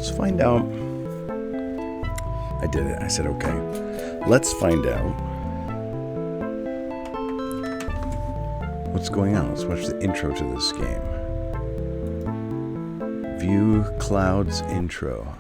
let's find out. I did it. I said, okay. Let's find out what's going on. Let's watch the intro to this game. View Cloud's intro.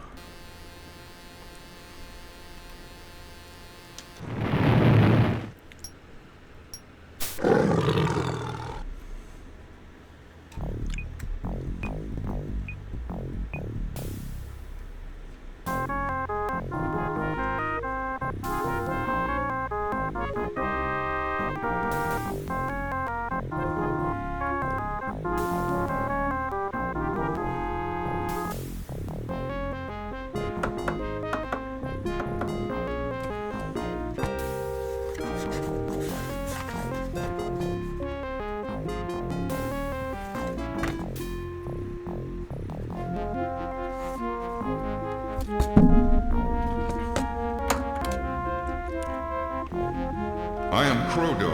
I am Frodo,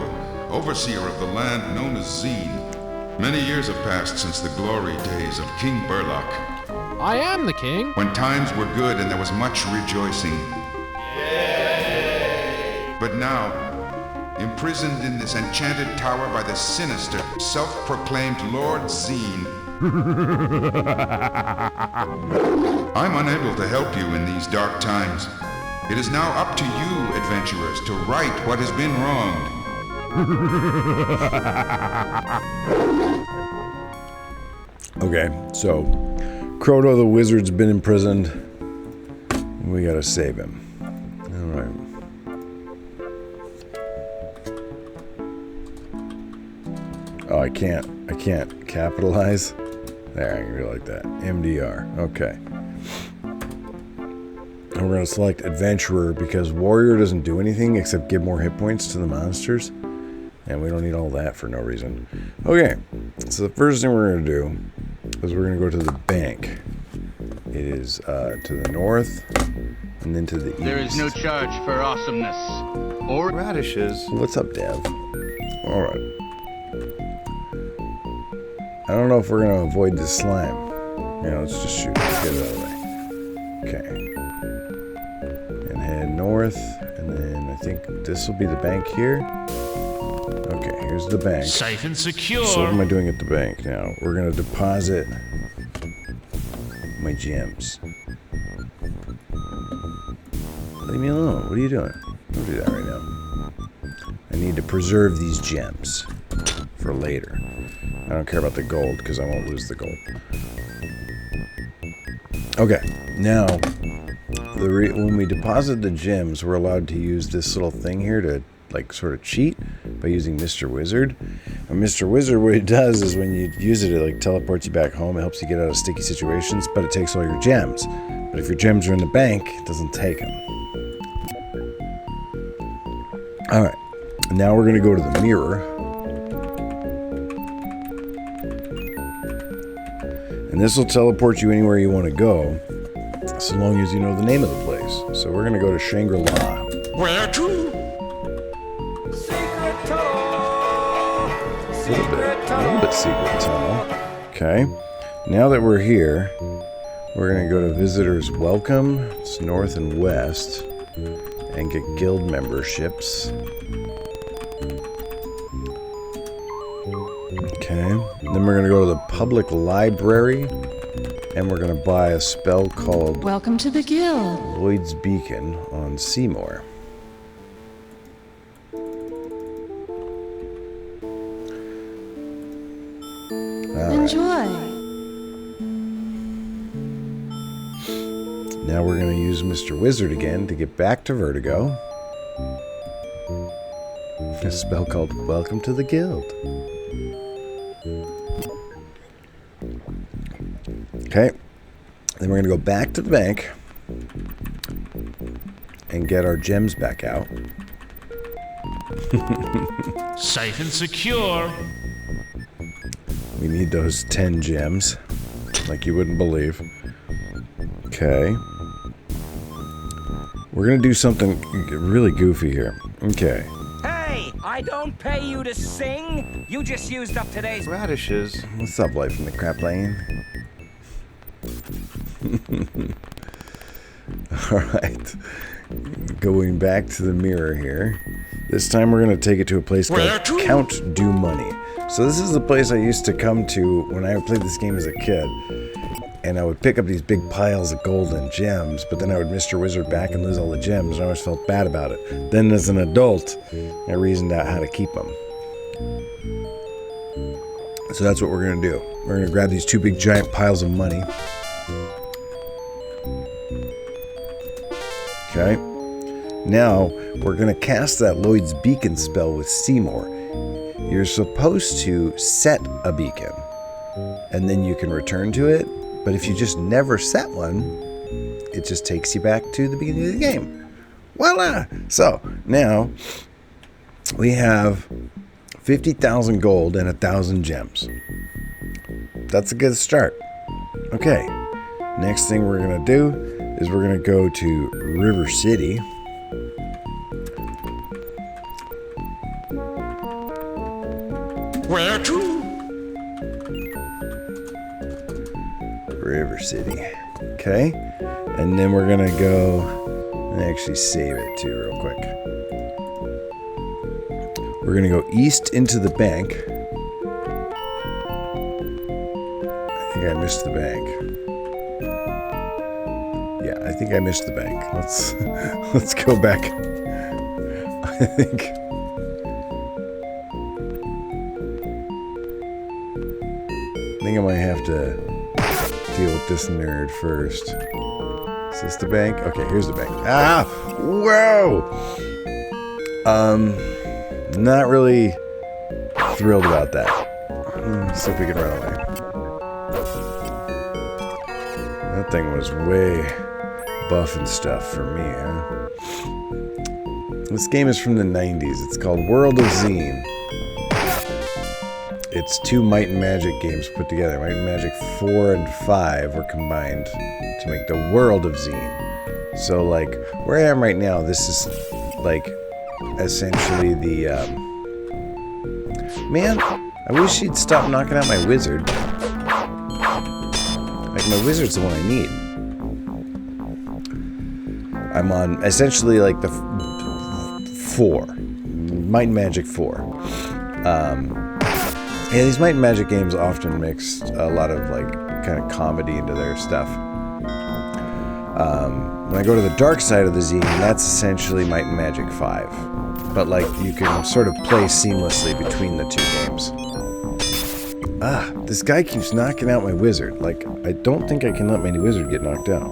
overseer of the land known as Xeen. Many years have passed since the glory days of King Burlock, I am the king. when times were good and there was much rejoicing. Yay! But now, imprisoned in this enchanted tower by the sinister, self-proclaimed Lord Xeen, I'm unable to help you in these dark times. It is now up to you, adventurers, to right what has been wronged. Okay, so Frodo the wizard's been imprisoned. We gotta save him. Alright. Oh, I can't capitalize. There, I can go like that. MDR. Okay. And we're going to select Adventurer because Warrior doesn't do anything except give more hit points to the monsters. And we don't need all that for no reason. Okay, so the first thing we're going to do is we're going to go to the bank. It is to the north and then to the east. There is no charge for awesomeness or radishes. What's up, Dev? Alright. I don't know if we're going to avoid this slime. Yeah, let's just shoot. Let's get it out of the way. Okay. And head north. And then I think this will be the bank here. Okay, here's the bank. Safe and secure. So what am I doing at the bank now? We're going to deposit my gems. Leave me alone. What are you doing? Don't do that right now. I need to preserve these gems for later. I don't care about the gold because I won't lose the gold. Okay, now when we deposit the gems, we're allowed to use this little thing here to like sort of cheat by using Mr. Wizard. And Mr. Wizard, what it does is when you use it, it like teleports you back home. It helps you get out of sticky situations, but it takes all your gems. But if your gems are in the bank, it doesn't take them. All right, now we're gonna go to the mirror. And this will teleport you anywhere you want to go, so long as you know the name of the place. So we're going to go to Shangri-La. Where to? Secret tunnel. A little bit secret tunnel. Okay. Now that we're here, we're going to go to Visitors Welcome. It's north and west. And get guild memberships. Okay, then we're going to go to the public library, and we're going to buy a spell called Welcome to the Guild. Lloyd's Beacon on Seymour. Enjoy. Now we're going to use Mr. Wizard again to get back to Vertigo. A spell called Welcome to the Guild. Okay, then we're going to go back to the bank and get our gems back out. Safe and secure. We need those 10 gems, like you wouldn't believe. Okay. We're going to do something really goofy here. Okay. Hey, I don't pay you to sing. You just used up today's Radishes. What's up, Life in the Crap Lane? Alright. Going back to the mirror here. This time we're going to take it to a place called Count Do Money. So this is the place I used to come to when I played this game as a kid. And I would pick up these big piles of gold and gems, but then I would Mr. Wizard back and lose all the gems, and I always felt bad about it. Then as an adult, I reasoned out how to keep them. So that's what we're going to do. We're going to grab these two big giant piles of money. Okay. Now, we're going to cast that Lloyd's Beacon spell with Seymour. You're supposed to set a beacon, and then you can return to it. But if you just never set one, it just takes you back to the beginning of the game. Voila! So, now, we have 50,000 gold and 1,000 gems. That's a good start. Okay. Next thing we're going to do is we're going to go to River City. Where to? River City. Okay. And then we're going to go and actually save it too real quick. We're going to go east into the bank. I think I missed the bank. Yeah, I think I missed the bank. Let's go back. I think I might have to deal with this nerd first. Is this the bank? Okay, here's the bank. Ah! Whoa! Not really thrilled about that. Let's see if we can run away. That thing was way buff and stuff for me, huh? This game is from the 90s. It's called World of Xeen. It's two Might and Magic games put together. Might and Magic 4 and 5 were combined to make the World of Xeen. So, like, where I am right now, this is, like, essentially the, Man, I wish he'd stop knocking out my wizard. Like, my wizard's the one I need. I'm on, essentially, like, the 4. Might and Magic 4. Yeah, these Might and Magic games often mix a lot of, like, kind of comedy into their stuff. When I go to the dark side of the Xeen, that's essentially Might and Magic 5. But, like, you can sort of play seamlessly between the two games. Ah, this guy keeps knocking out my wizard. Like, I don't think I can let my wizard get knocked out.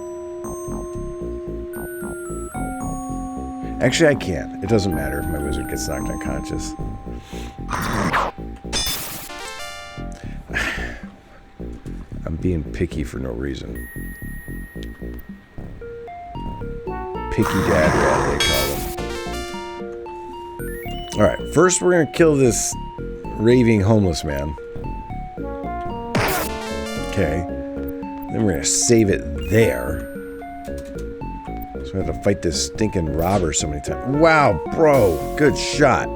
Actually, I can. It doesn't matter if my wizard gets knocked unconscious. I'm being picky for no reason. Picky dad rat, they call him. Alright, first we're gonna kill this raving homeless man. Okay. Then we're gonna save it there. So we have to fight this stinking robber so many times. Wow, bro! Good shot.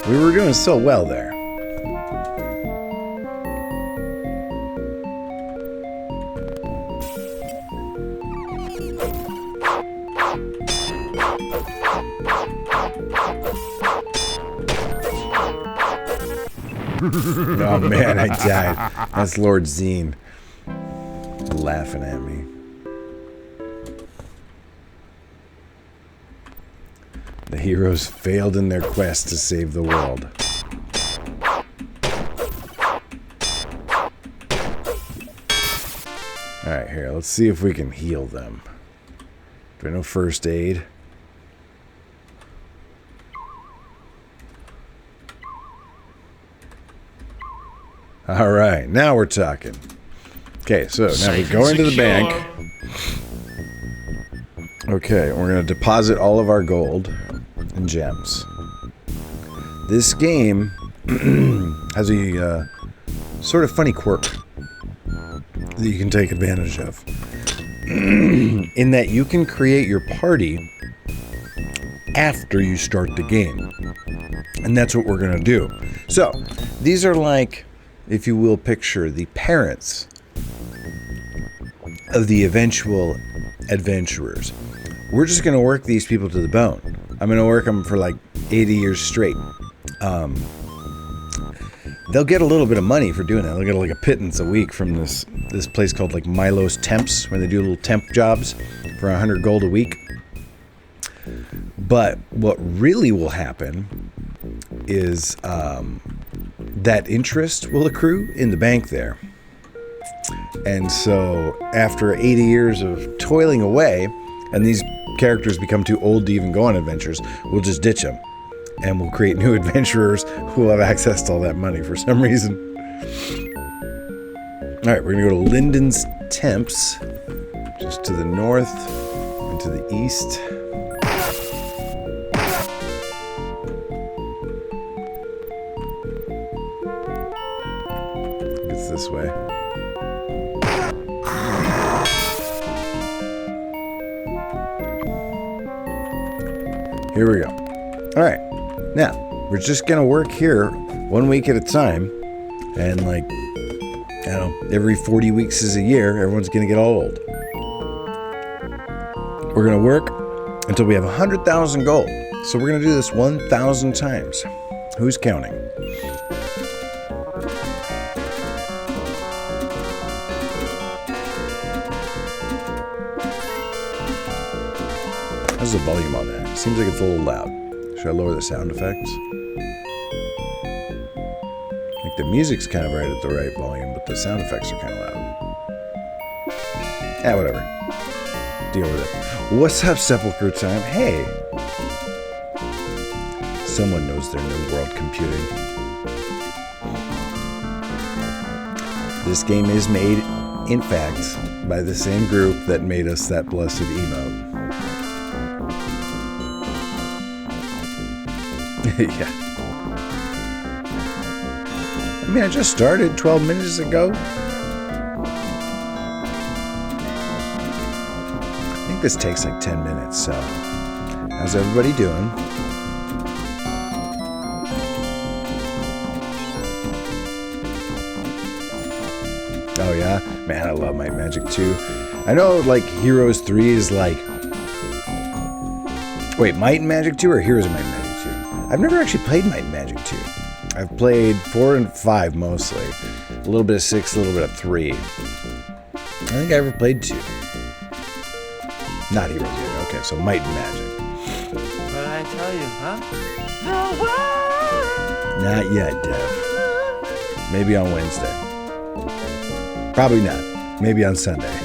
We were doing so well there. Oh man, I died. That's Lord Xeen laughing at me. The heroes failed in their quest to save the world. Alright, here, let's see if we can heal them. Do I know first aid? Alright, now we're talking. Okay, so now we go into the bank. Okay, we're going to deposit all of our gold and gems. This game has a sort of funny quirk that you can take advantage of. In that you can create your party after you start the game. And that's what we're going to do. So, these are like, if you will, picture the parents of the eventual adventurers. We're just going to work these people to the bone. I'm going to work them for like 80 years straight. They'll get a little bit of money for doing that. They'll get like a pittance a week from this place called like Milo's Temps, where they do little temp jobs for 100 gold a week. But what really will happen is that interest will accrue in the bank there. And so after 80 years of toiling away, and these characters become too old to even go on adventures, we'll just ditch them. And we'll create new adventurers who will have access to all that money for some reason. All right, we're going to go to Linden's Temps, just to the north and to the east. It's this way. Here we go. All right. Now, we're just going to work here 1 week at a time. And like, I don't know, every 40 weeks is a year, everyone's going to get old. We're going to work until we have 100,000 gold. So we're going to do this 1,000 times. Who's counting? How's the volume on that? Seems like it's a little loud. Should I lower the sound effects? I think the music's kind of right at the right volume, but the sound effects are kind of loud. Whatever. Deal with it. What's up, Sepulchre Time? Hey! Someone knows their new world computing. This game is made, in fact, by the same group that made us that blessed emote. Yeah. I mean, I just started 12 minutes ago. I think this takes like 10 minutes, so how's everybody doing? Oh yeah? Man, I love Might and Magic 2. I know like Heroes 3 is like... Wait, Might and Magic 2 or Heroes of Might and Magic 2? I've never actually played Might and Magic 2. I've played 4 and 5 mostly. A little bit of 6, a little bit of 3. I think I ever played 2. Not Heroes either. Okay, so Might and Magic. What did I tell you, huh? Not yet, Dev. Maybe on Wednesday. Probably not. Maybe on Sunday.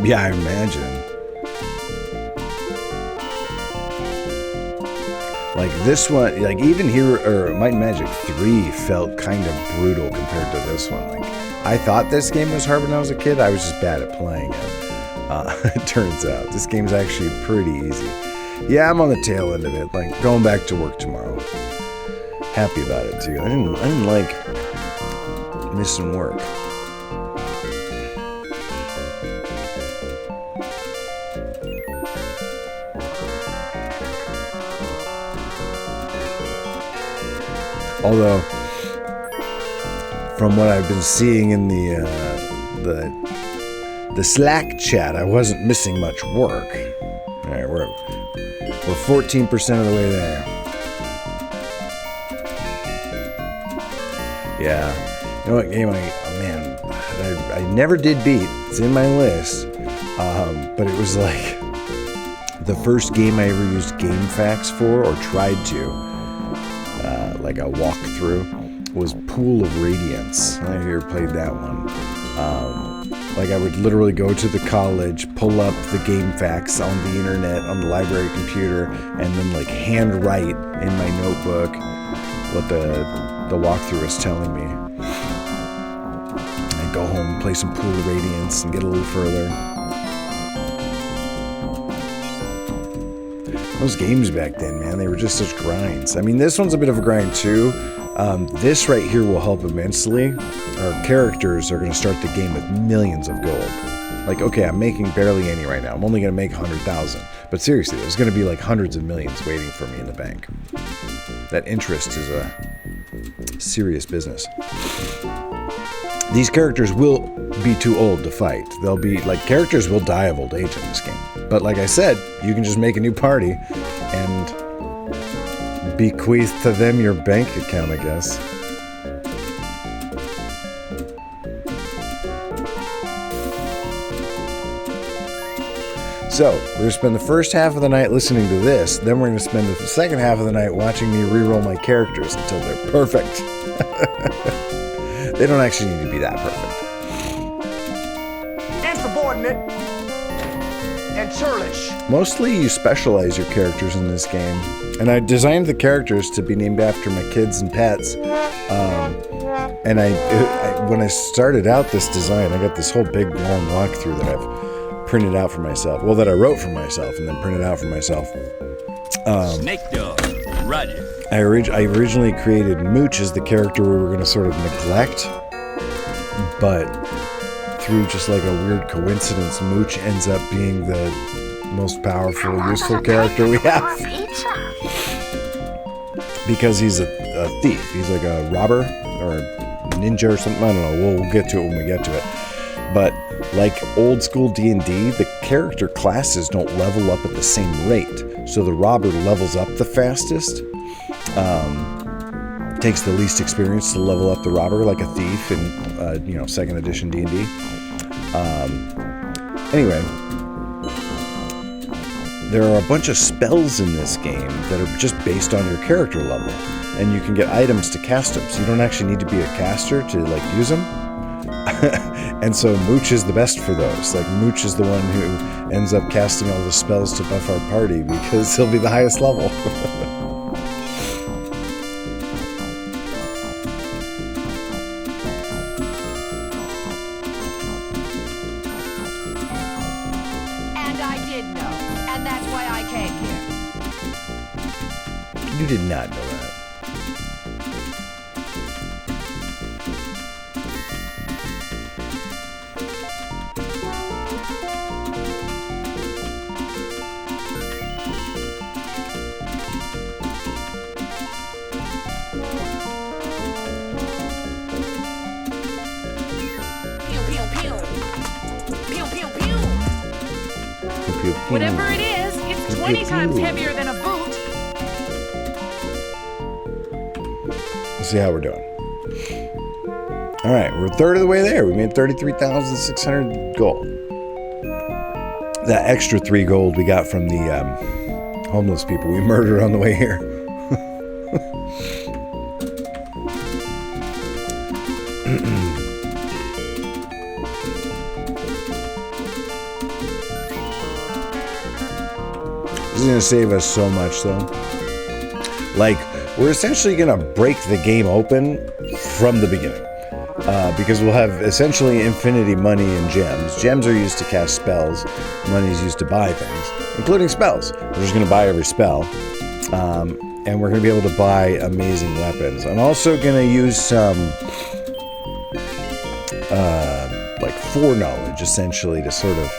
Yeah, I imagine. Like this one, like even here, or Might and Magic 3 felt kind of brutal compared to this one. Like, I thought this game was hard when I was a kid. I was just bad at playing it. It turns out this game's actually pretty easy. Yeah, I'm on the tail end of it. Like going back to work tomorrow. Happy about it too. I didn't like missing work. Although, from what I've been seeing in the Slack chat, I wasn't missing much work. All right, we're 14% of the way there. Yeah, you know what game I never did beat. It's in my list, but it was like the first game I ever used GameFAQs for or tried to. Like a walkthrough, was Pool of Radiance. I never played that one. Like I would literally go to the college, pull up the GameFAQs on the internet, on the library computer, and then like hand write in my notebook what the walkthrough was telling me. I'd go home, play some Pool of Radiance, and get a little further. Those games back then, man, they were just such grinds. I mean, this one's a bit of a grind too. This right here will help immensely. Our characters are going to start the game with millions of gold. Like, okay, I'm making barely any right now. I'm only going to make 100,000. But seriously, there's going to be like hundreds of millions waiting for me in the bank. That interest is a serious business. These characters will be too old to fight. They'll be, like, characters will die of old age in this game. But like I said, you can just make a new party and bequeath to them your bank account, I guess. So, we're going to spend the first half of the night listening to this, then we're going to spend the second half of the night watching me reroll my characters until they're perfect. They don't actually need to be that perfect. Insubordinate and churlish. Mostly you specialize your characters in this game, and I designed the characters to be named after my kids and pets. And when I started out this design, I got this whole big long walkthrough that I've printed out for myself. Well, that I wrote for myself and then printed out for myself. Snake dog. Roger. I originally created Mooch as the character we were going to sort of neglect, but through just like a weird coincidence, Mooch ends up being the most powerful, useful character we have. Because he's a thief. He's like a robber or a ninja or something. I don't know. We'll get to it when we get to it. But like old school D&D, the character classes don't level up at the same rate. So the robber levels up the fastest. Takes the least experience to level up the robber, like a thief in, second edition D&D. Anyway, there are a bunch of spells in this game that are just based on your character level, and you can get items to cast them. So you don't actually need to be a caster to like use them. And so Mooch is the best for those. Like Mooch is the one who ends up casting all the spells to buff our party because he'll be the highest level. You did not know that. Whatever it is, it's 20 times heavier than a boot. Let's see how we're doing. All right, we're a third of the way there. We made 33,600 gold. That extra 3 gold we got from the homeless people we murdered on the way here. This is going to save us so much, though. Like, we're essentially going to break the game open from the beginning. Because we'll have essentially infinity money and gems. Gems are used to cast spells. Money is used to buy things, including spells. We're just going to buy every spell. And we're going to be able to buy amazing weapons. I'm also going to use some like foreknowledge, essentially, to sort of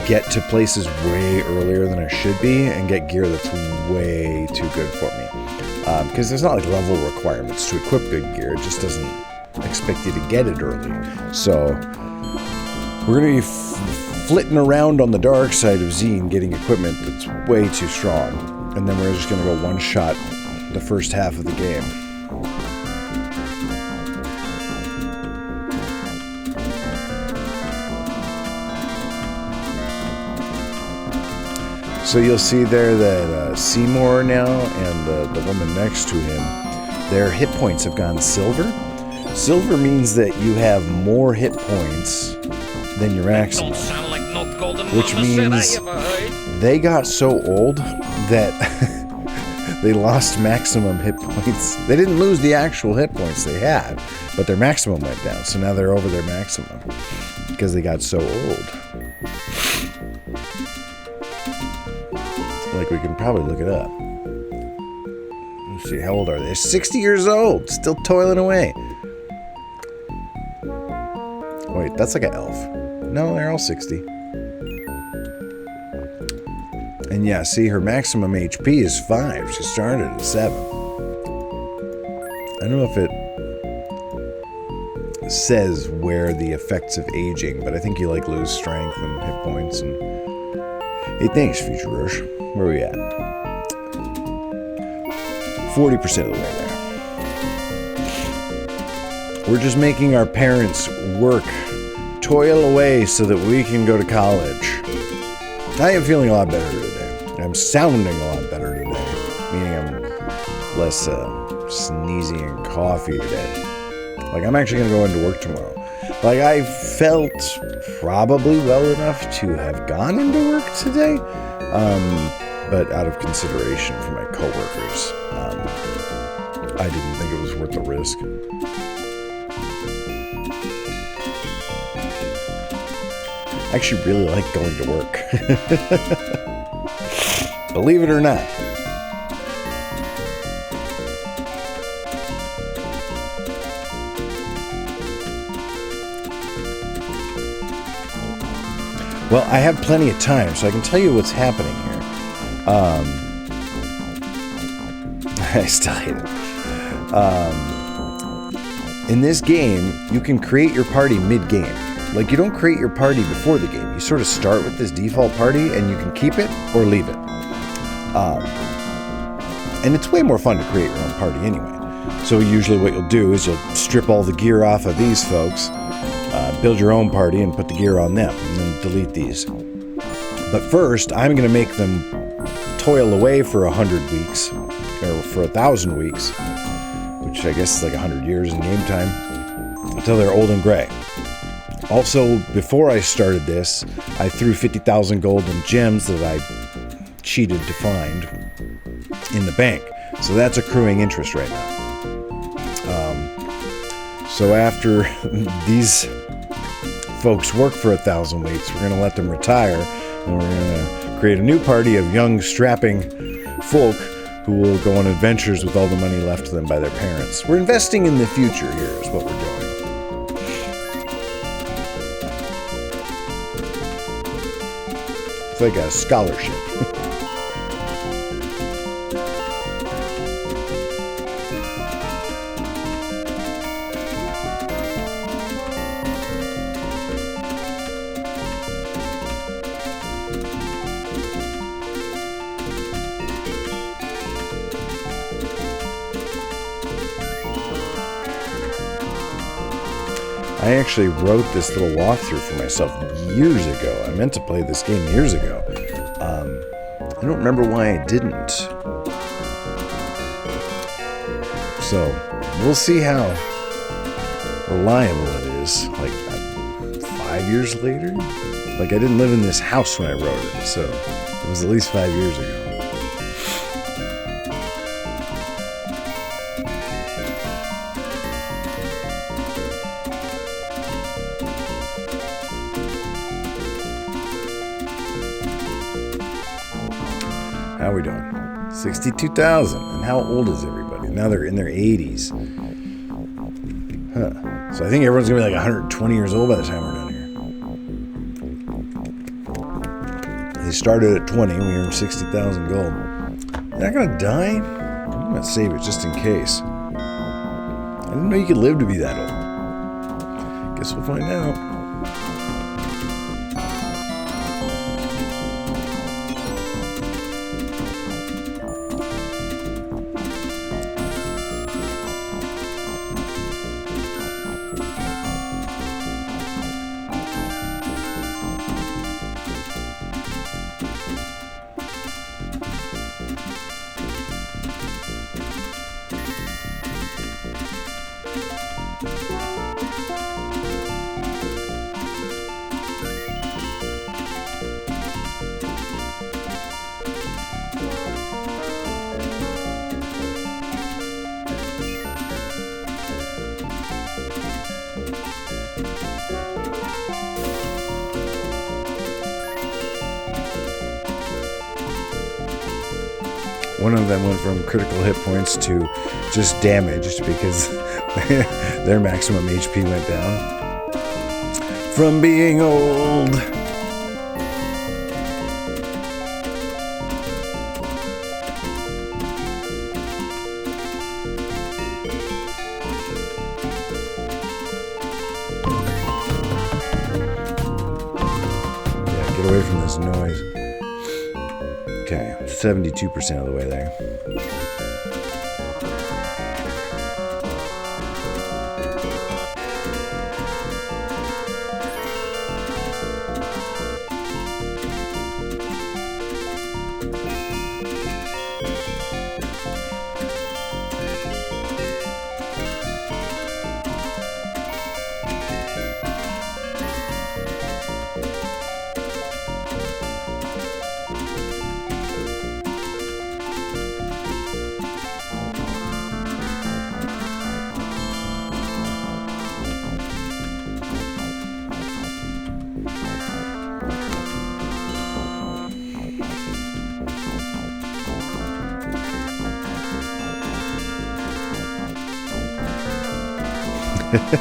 get to places way earlier than I should be and get gear that's way too good for me. Because there's not like level requirements to equip good gear. It just doesn't expect you to get it early. So we're going to be flitting around on the dark side of Xeen getting equipment that's way too strong. And then we're just going to go one-shot the first half of the game. So you'll see there that Seymour now and the woman next to him, their hit points have gone silver. Silver means that you have more hit points than your maximum, which means they got so old that they lost maximum hit points. They didn't lose the actual hit points they had, but their maximum went down. So now they're over their maximum because they got so old. Like We can probably look it up. Let's see, how old are they? They're 60 years old, still toiling away. Wait, that's like an elf. No, they're all 60. And yeah, see, her maximum HP is 5. She started at 7. I don't know if it says where the effects of aging, but I think you like lose strength and hit points. And hey, thanks, Future Rush. Where are we at? 40% of the way there. We're just making our parents work, toil away so that we can go to college. I am feeling a lot better today. I'm sounding a lot better today, meaning I'm less sneezy and coffee today. Like, I'm actually going to go into work tomorrow. Like, I felt probably well enough to have gone into work today, but out of consideration for my coworkers, I didn't think it was worth the risk. I actually really like going to work. Believe it or not. Well, I have plenty of time, so I can tell you what's happening here. I still hate it. In this game, you can create your party mid-game. Like, you don't create your party before the game. You sort of start with this default party, and you can keep it or leave it. And it's way more fun to create your own party anyway. So usually what you'll do is you'll strip all the gear off of these folks, build your own party, and put the gear on them, and then delete these. But first, I'm going to make them toil away for 100 weeks, or for 1,000 weeks, which I guess is like 100 years in game time, until they're old and gray. Also, before I started this, I threw 50,000 gold in gems that I cheated to find in the bank. So that's accruing interest right now. So after these folks work for 1,000 weeks, we're going to let them retire, and we're going to create a new party of young, strapping folk who will go on adventures with all the money left to them by their parents. We're investing in the future here is what we're doing. It's like a scholarship. I actually wrote this little walkthrough for myself years ago. I meant to play this game years ago. I don't remember why I didn't. So, we'll see how reliable it is. Like, 5 years later? Like, I didn't live in this house when I wrote it, so it was at least 5 years ago. How are we doing? 62,000. And how old is everybody? Now they're in their 80s. Huh. So I think everyone's going to be like 120 years old by the time we're done here. They started at 20. We earned 60,000 gold. They're not going to die? I'm going to save it just in case. I didn't know you could live to be that old. Guess we'll find out. One of them went from critical hit points to just damaged because their maximum HP went down. From being old. Away from this noise. Okay, 72% of the way there.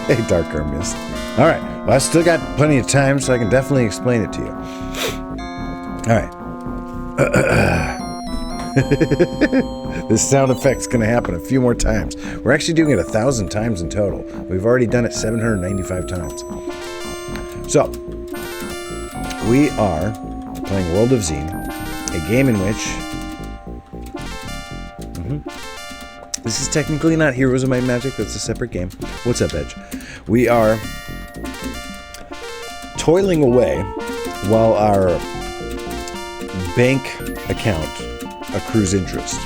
Hey, Darker Mist. All right. Well, I still got plenty of time, so I can definitely explain it to you. All right. This sound effect's going to happen a few more times. We're actually doing it 1,000 times in total. We've already done it 795 times. So, we are playing World of Xeen, a game in which... This is technically not Heroes of Might and Magic. That's a separate game. What's up, Edge? We are toiling away while our bank account accrues interest.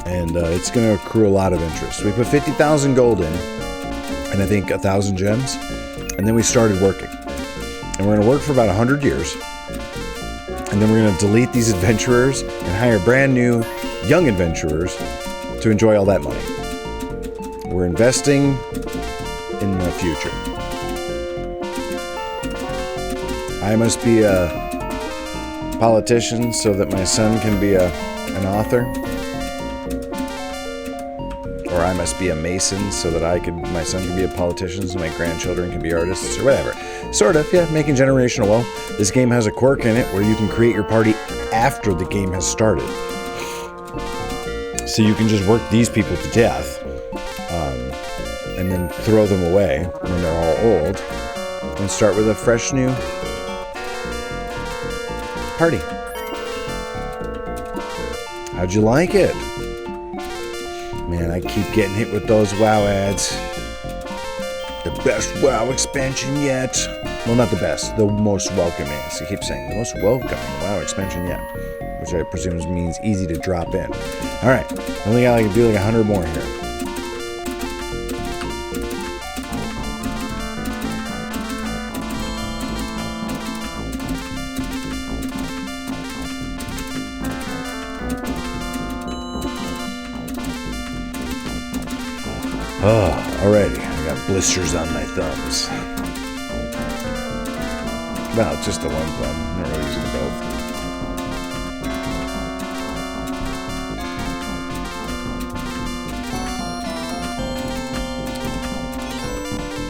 And it's going to accrue a lot of interest. We put 50,000 gold in, and I think 1,000 gems. And then we started working. And we're going to work for about 100 years. And then we're going to delete these adventurers and hire brand new young adventurers to enjoy all that money. We're investing in the future. I must be a politician so that my son can be an author. Or I must be a mason so that my son can be a politician so my grandchildren can be artists or whatever. Sort of, yeah, making generational wealth. This game has a quirk in it where you can create your party after the game has started. So you can just work these people to death, and then throw them away when they're all old, and start with a fresh new party. How'd you like it? Man, I keep getting hit with those WoW ads. The best WoW expansion yet. Well, not the best, the most welcoming. As I keep saying, the most welcoming WoW expansion yet. Which I presume means easy to drop in. Alright, only got to do like 100 more here. Oh, alrighty. I got blisters on my thumbs. Well, just the one thumb. I'm not really using both.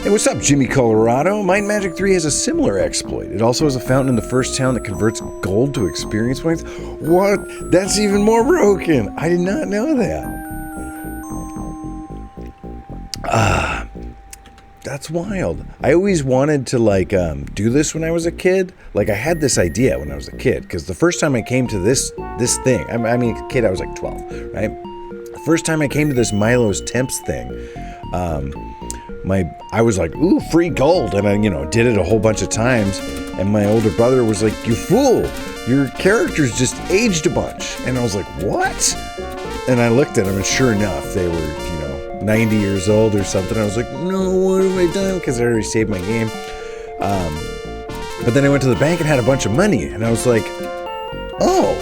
Hey, what's up, Jimmy Colorado? Might and Magic 3 has a similar exploit. It also has a fountain in the first town that converts gold to experience points. What? That's even more broken. I did not know that. That's wild. I always wanted to do this when I was a kid. Like, I had this idea when I was a kid, because the first time I came to this thing, I mean, kid, I was like 12, right? The first time I came to this Milo's Temps thing, I was like, ooh, free gold, and I, did it a whole bunch of times, and my older brother was like, you fool, your character's just aged a bunch, and I was like, what? And I looked at them, and sure enough, they were, 90 years old or something. I was like, no, what have I done? Because I already saved my game. But then I went to the bank and had a bunch of money, and I was like, oh,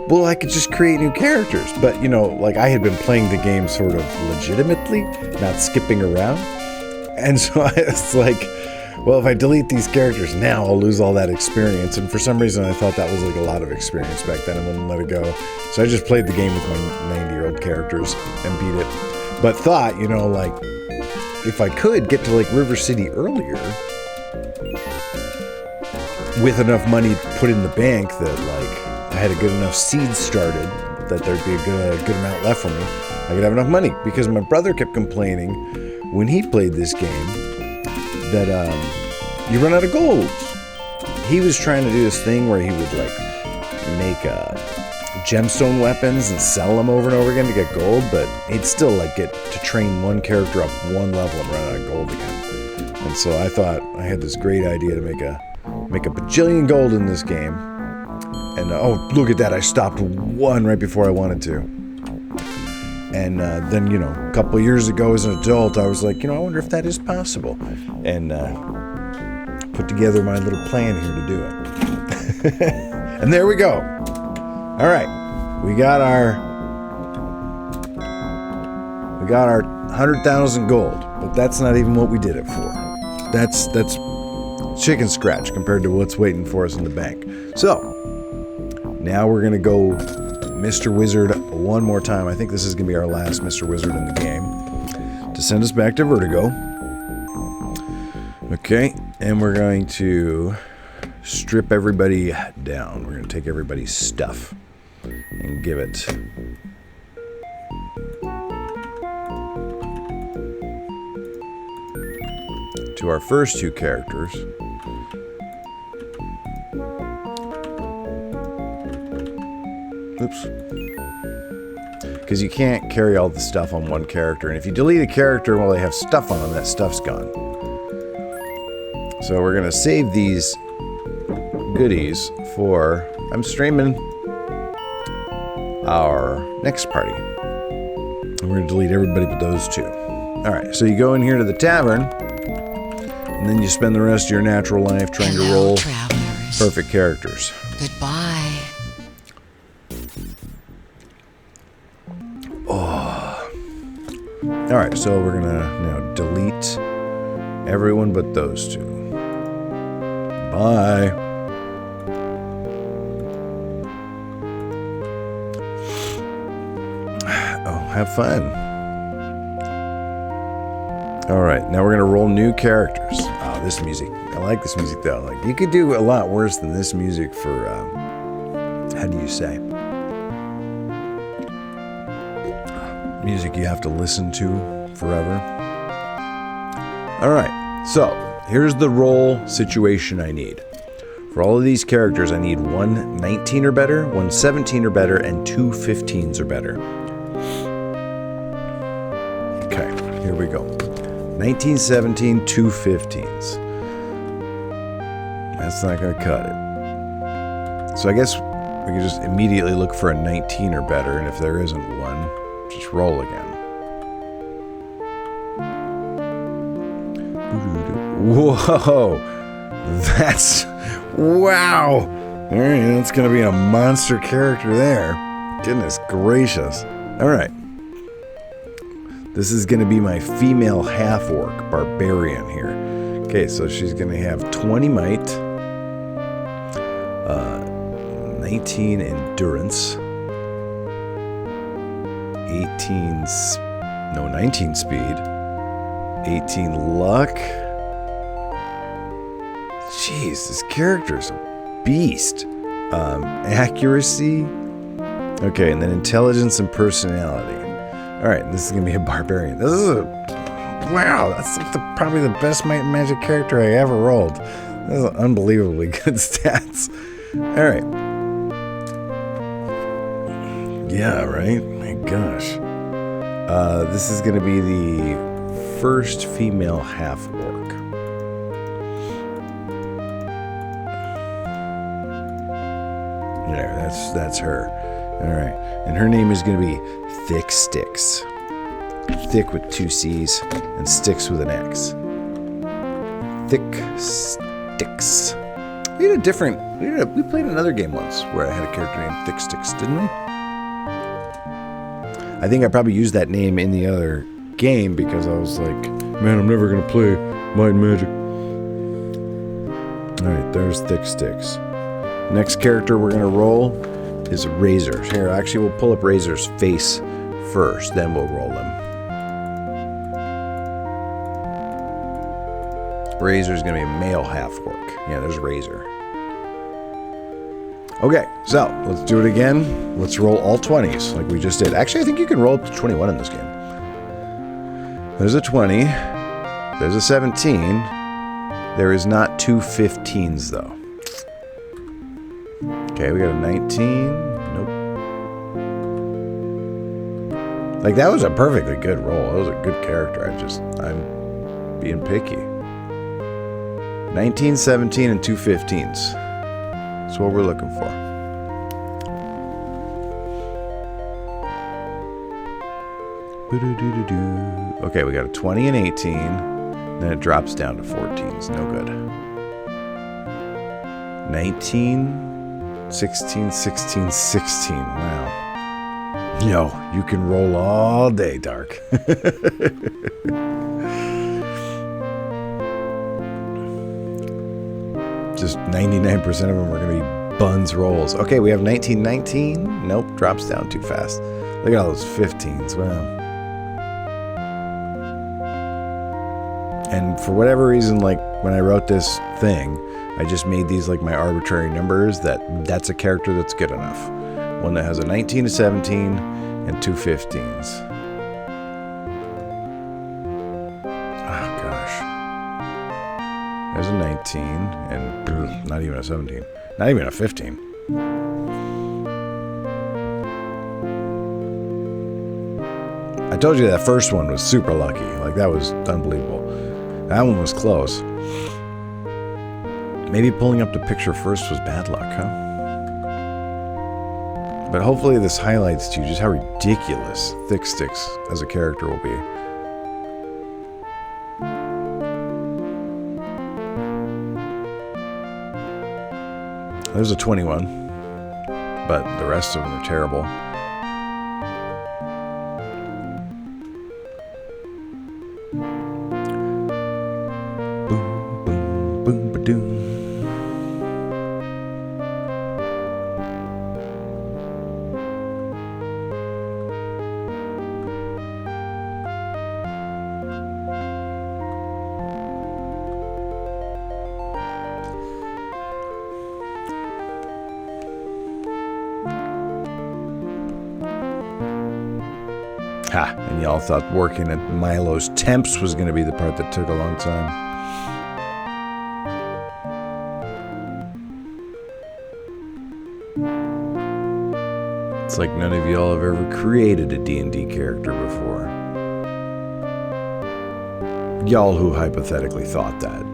well, I could just create new characters. But, I had been playing the game sort of legitimately, not skipping around. And so I was like, well, if I delete these characters now, I'll lose all that experience. And for some reason, I thought that was like a lot of experience back then. I wouldn't let it go. So I just played the game with my 90-year-old characters and beat it. But thought, you know, like, if I could get to like River City earlier with enough money put in the bank that like I had a good enough seed started that there'd be a good amount left for me, I could have enough money. Because my brother kept complaining when he played this game that you run out of gold. He was trying to do this thing where he would like make gemstone weapons and sell them over and over again to get gold, but he'd still like get to train one character up one level and run out of gold again. And so I thought I had this great idea to make a bajillion gold in this game. And oh, look at that, I stopped one right before I wanted to. And then, you know, a couple of years ago as an adult, I was like, you know, I wonder if that is possible. And put together my little plan here to do it. And there we go. All right, we got our 100,000 gold, but that's not even what we did it for. That's chicken scratch compared to what's waiting for us in the bank. So now we're gonna go Mr. Wizard one more time. I think this is gonna be our last Mr. Wizard in the game to send us back to Vertigo. Okay, and we're going to strip everybody down. We're gonna take everybody's stuff and give it to our first two characters. Oops. Because you can't carry all the stuff on one character, and if you delete a character while they have stuff on them, that stuff's gone. So we're gonna save these goodies for I'm streaming our next party. And we're gonna delete everybody but those two. Alright, so you go in here to the tavern, and then you spend the rest of your natural life trying to roll travelers. perfect characters. Goodbye. Alright, so we're gonna now delete everyone but those two. Bye. Oh, have fun. Alright, now we're gonna roll new characters. Oh, this music. I like this music though. Like, you could do a lot worse than this music for, how do you say? Music you have to listen to forever. Alright, so here's the roll situation I need. For all of these characters, I need one 19 or better, one 17 or better, and two 15s or better. Okay, here we go. 19, 17, two 15s. That's not going to cut it. So I guess we can just immediately look for a 19 or better, and if there isn't one, just roll again. Whoa! That's... Wow! Alright, that's gonna be a monster character there. Goodness gracious. Alright. This is gonna be my female half-orc barbarian here. Okay, so she's gonna have 20 might, 19 endurance, 19 speed, 18 luck. Jeez, this character's a beast. Accuracy. Okay, and then intelligence and personality. Alright, this is gonna be a barbarian. This is a... Wow, that's like probably the best Might and Magic character I ever rolled. This is unbelievably good stats. Alright. Yeah, right? My gosh. This is going to be the first female half-orc. There, that's her. Alright. And her name is going to be Thick Sticks. Thick with two C's and Sticks with an X. Thick Sticks. We played another game once where I had a character named Thick Sticks, didn't we? I think I probably used that name in the other game because I was like, man, I'm never going to play Might and Magic. Alright, there's Thick Sticks. Next character we're going to roll is Razor. Here, actually, we'll pull up Razor's face first, then we'll roll them. Razor's going to be a male half-orc. Yeah, there's Razor. Okay, so let's do it again. Let's roll all 20s like we just did. Actually, I think you can roll up to 21 in this game. There's a 20. There's a 17. There is not two 15s, though. Okay, we got a 19. Nope. Like, that was a perfectly good roll. That was a good character. I'm being picky. 19, 17, and two 15s. That's what we're looking for. Okay, we got a 20 and 18. Then it drops down to 14s. No good. 19, 16, 16, 16. Wow. Yo, you can roll all day, Dark. Just 99% of them are going to be buns rolls. Okay, we have 19, 19. Nope, drops down too fast. Look at all those 15s. Wow. And for whatever reason, like when I wrote this thing, I just made these like my arbitrary numbers. That's a character that's good enough. One that has a 19 to 17 and two 15s. Oh gosh. There's a 19 and not even a 17. Not even a 15. I told you that first one was super lucky. Like that was unbelievable. That one was close. Maybe pulling up the picture first was bad luck, huh? But hopefully this highlights to you just how ridiculous Thick Sticks as a character will be. There's a 21, but the rest of them are terrible. Boom, boom, boom, ba-doom. Ha, and y'all thought working at Milo's Temps was going to be the part that took a long time. It's like none of y'all have ever created a D&D character before. Y'all who hypothetically thought that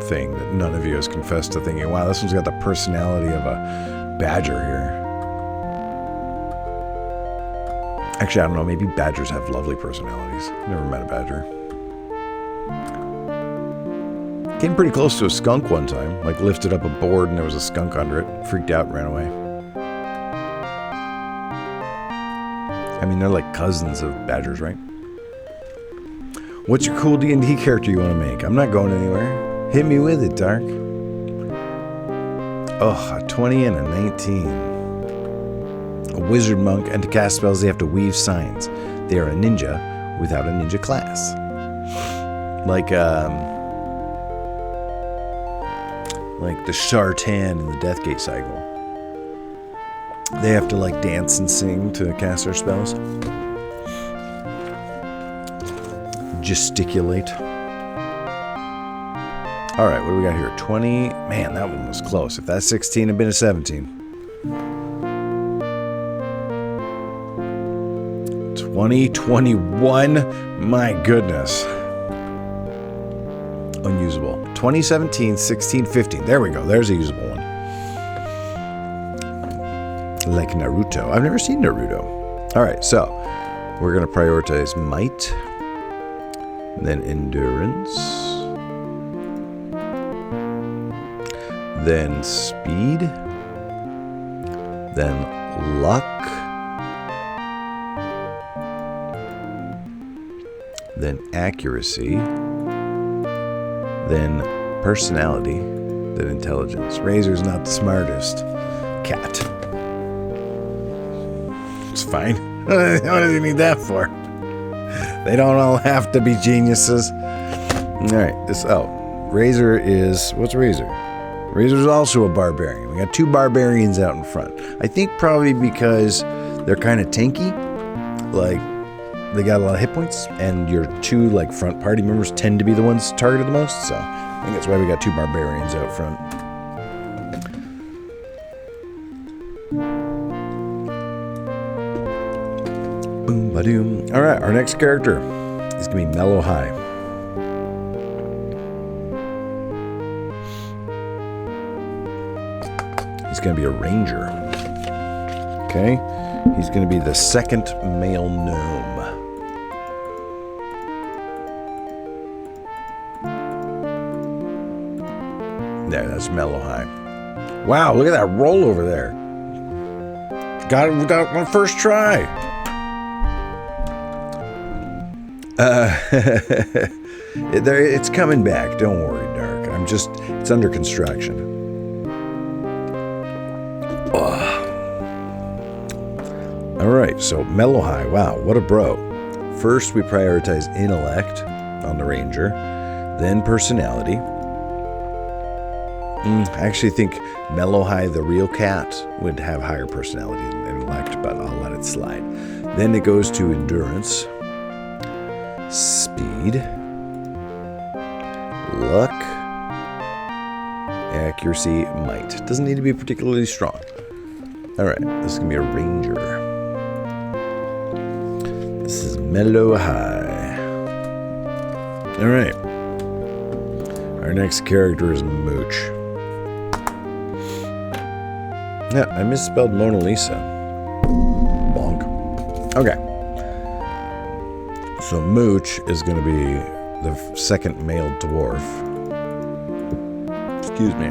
thing that none of you has confessed to thinking, wow, this one's got the personality of a badger here. Actually, I don't know, maybe badgers have lovely personalities. Never met a badger. Came pretty close to a skunk one time. Like, lifted up a board and there was a skunk under it. Freaked out and ran away. I mean, they're like cousins of badgers, right? What's your cool D&D character you want to make? I'm not going anywhere. Hit me with it, Dark. Oh, a 20 and a 19. A wizard monk, and to cast spells they have to weave signs. They are a ninja without a ninja class. Like the Shartan in the Deathgate cycle. They have to like dance and sing to cast their spells. Gesticulate. Alright, what do we got here? 20. Man, that one was close. If that's 16, it'd been a 17. 2021. My goodness. Unusable. 2017, 16, 15. There we go. There's a usable one. Like Naruto. I've never seen Naruto. Alright, so we're going to prioritize might, then endurance, then speed, then luck, then accuracy, then personality, than intelligence. Razor's not the smartest cat. It's fine. What does he need that for? They don't all have to be geniuses. Alright, Razor is... What's Razor? Razor's also a barbarian. We got 2 barbarians out in front. I think probably because they're kind of tanky. Like, they got a lot of hit points, and your 2, like, front party members tend to be the ones targeted the most, so I think that's why we got 2 barbarians out front. Boom, ba-doom. Alright, our next character is going to be Mellow High. He's going to be a ranger. Okay? He's going to be the 2nd male gnome. There, that's Mellow High. Wow, look at that roll over there. Got it without one first try. It's coming back. Don't worry, Dark. It's under construction. Alright, so Mellow High. Wow, what a bro. First, we prioritize intellect on the ranger, then personality. I actually think Mellow High, the real cat, would have higher personality than intellect, but I'll let it slide. Then it goes to endurance, speed, luck, accuracy, might. Doesn't need to be particularly strong. Alright, this is going to be a ranger. This is Mellow High. Alright. Our next character is Mooch. Yeah, I misspelled Mona Lisa. Bonk. Okay. So Mooch is going to be the 2nd male dwarf. Excuse me.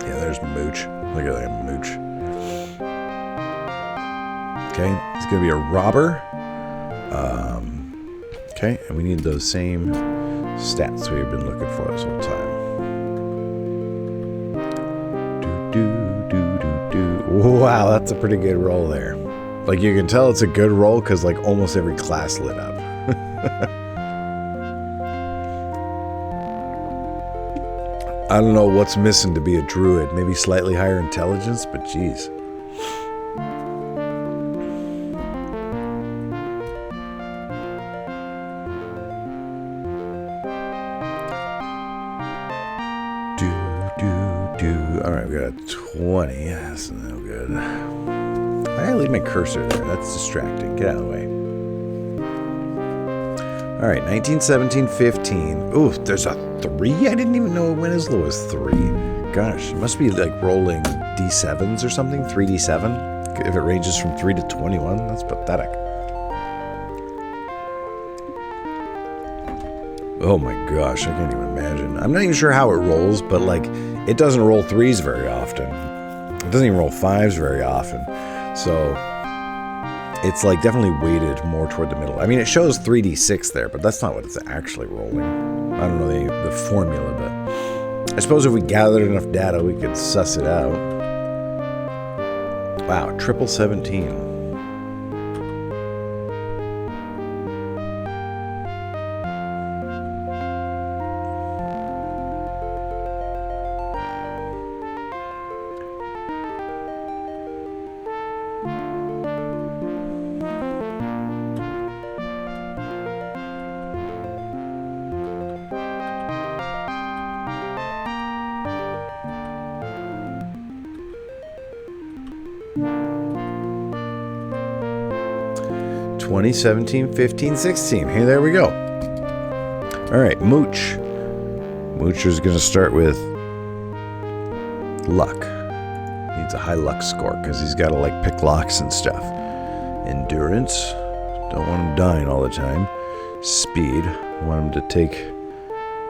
Yeah, there's Mooch. Look at that Mooch. Okay, he's going to be a robber. Okay, and we need those same stats we've been looking for this whole time. Wow, that's a pretty good roll there. Like, you can tell it's a good roll because, like, almost every class lit up. I don't know what's missing to be a druid. Maybe slightly higher intelligence, but geez. Alright, we got a 20. That's no good. Why did I leave my cursor there? That's distracting. Get out of the way. Alright, 19, 17, 15. Ooh, there's a 3? I didn't even know it went as low as 3. Gosh, it must be like rolling D7s or something. 3D7. If it ranges from 3 to 21. That's pathetic. Oh my gosh, I can't even imagine. I'm not even sure how it rolls, but like, it doesn't roll 3s very often. It doesn't even roll 5s very often. So, it's like definitely weighted more toward the middle. I mean, it shows 3d6 there, but that's not what it's actually rolling. I don't know the formula, but I suppose if we gathered enough data, we could suss it out. Wow, triple 17. 20, 17, 15, 16. Hey, there we go. All right, Mooch. Mooch is going to start with luck. Needs a high luck score because he's got to like pick locks and stuff. Endurance. Don't want him dying all the time. Speed. Want him to take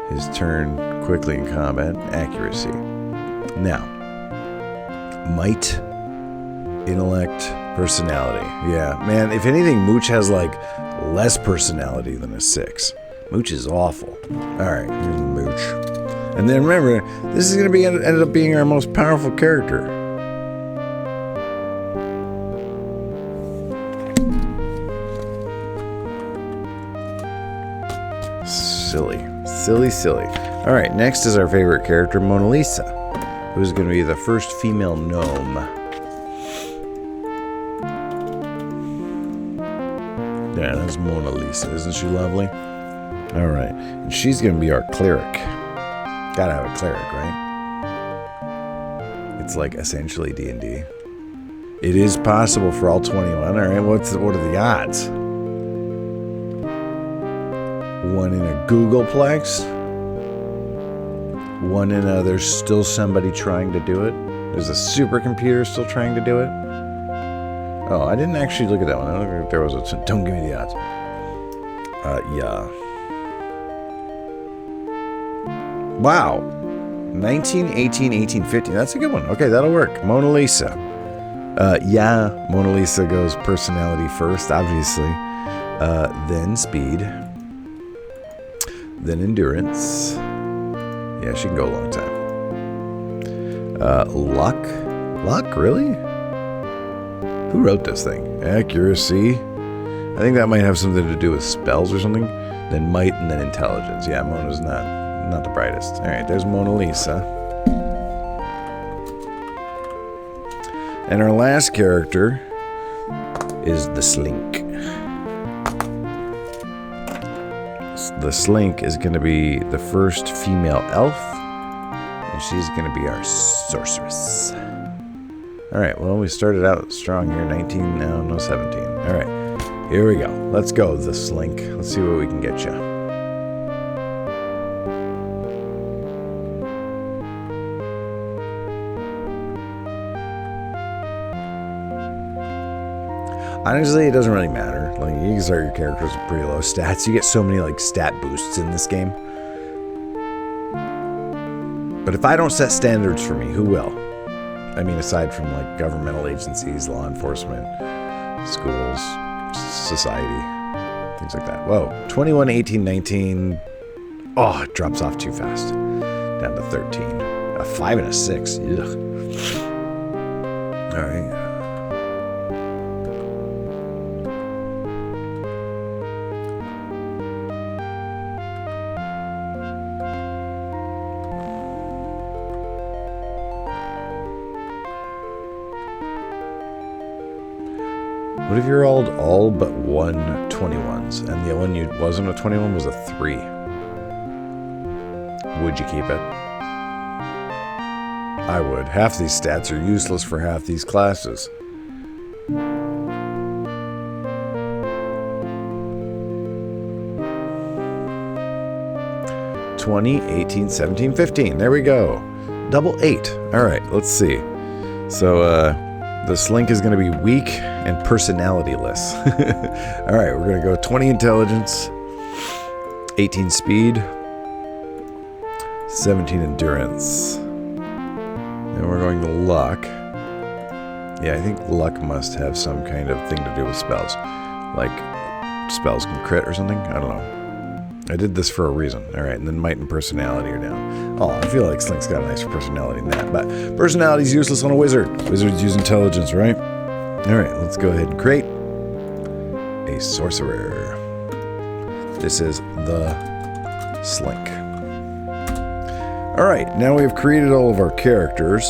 his turn quickly in combat. Accuracy. Now, might, intellect, personality. Yeah, man, if anything, Mooch has like less personality than a 6. Mooch is awful. Alright, here's Mooch. And then remember, this is going to be ended up being our most powerful character. Silly. Silly, silly. All right, next is our favorite character, Mona Lisa, who's going to be the first female gnome. Yeah, that's Mona Lisa. Isn't she lovely? All right. And she's going to be our cleric. Gotta have a cleric, right? It's like essentially D&D. It is possible for all 21. All right, what are the odds? 1 in a Googleplex. 1 in a there's still somebody trying to do it. There's a supercomputer still trying to do it. Oh, I didn't actually look at that one. I don't think there was a... Don't give me the odds. Yeah. Wow. 1918, 1850. That's a good one. Okay, that'll work. Mona Lisa. Yeah, Mona Lisa goes personality first, obviously. Then speed. Then endurance. Yeah, she can go a long time. Luck? Luck, really? Who wrote this thing? Accuracy. I think that might have something to do with spells or something. Then might and then intelligence. Yeah, Mona's not the brightest. All right, there's Mona Lisa. And our last character is the Slink. The Slink is going to be the first female elf, and she's going to be our sorceress. All right, well, we started out strong here, 19, no, 17. All right, here we go. Let's go, the Slink. Let's see what we can get you. Honestly, it doesn't really matter. Like, you can start your characters with pretty low stats. You get so many, like, stat boosts in this game. But if I don't set standards for me, who will? I mean, aside from, like, governmental agencies, law enforcement, schools, society, things like that. Whoa, 21, 18, 19. Oh, it drops off too fast. Down to 13. A 5 and a 6. Ugh. All right. What if you rolled all but one 21s, and the one you wasn't a 21 was a 3? Would you keep it? I would. Half these stats are useless for half these classes. 20, 18, 17, 15. There we go. Double 8. All right, let's see. So, the Slink is going to be weak and personality-less. All right, we're going to go 20 intelligence, 18 speed, 17 endurance. Then we're going to luck. Yeah, I think luck must have some kind of thing to do with spells. Like, spells can crit or something? I don't know. I did this for a reason. All right, and then might and personality are down. Oh, I feel like Slink's got a nicer personality than that. But personality's useless on a wizard. Wizards use intelligence, right? All right, let's go ahead and create a sorcerer. This is the Slink. All right, now we've created all of our characters.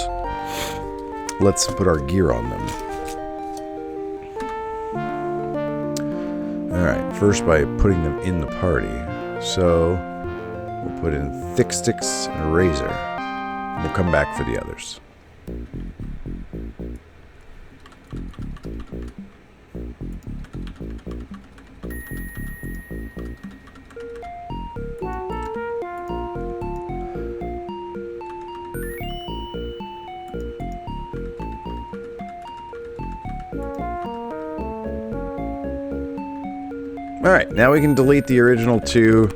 Let's put our gear on them. All right, first by putting them in the party. So we'll put in Thick Sticks and Razor. And we'll come back for the others. All right, now we can delete the original 2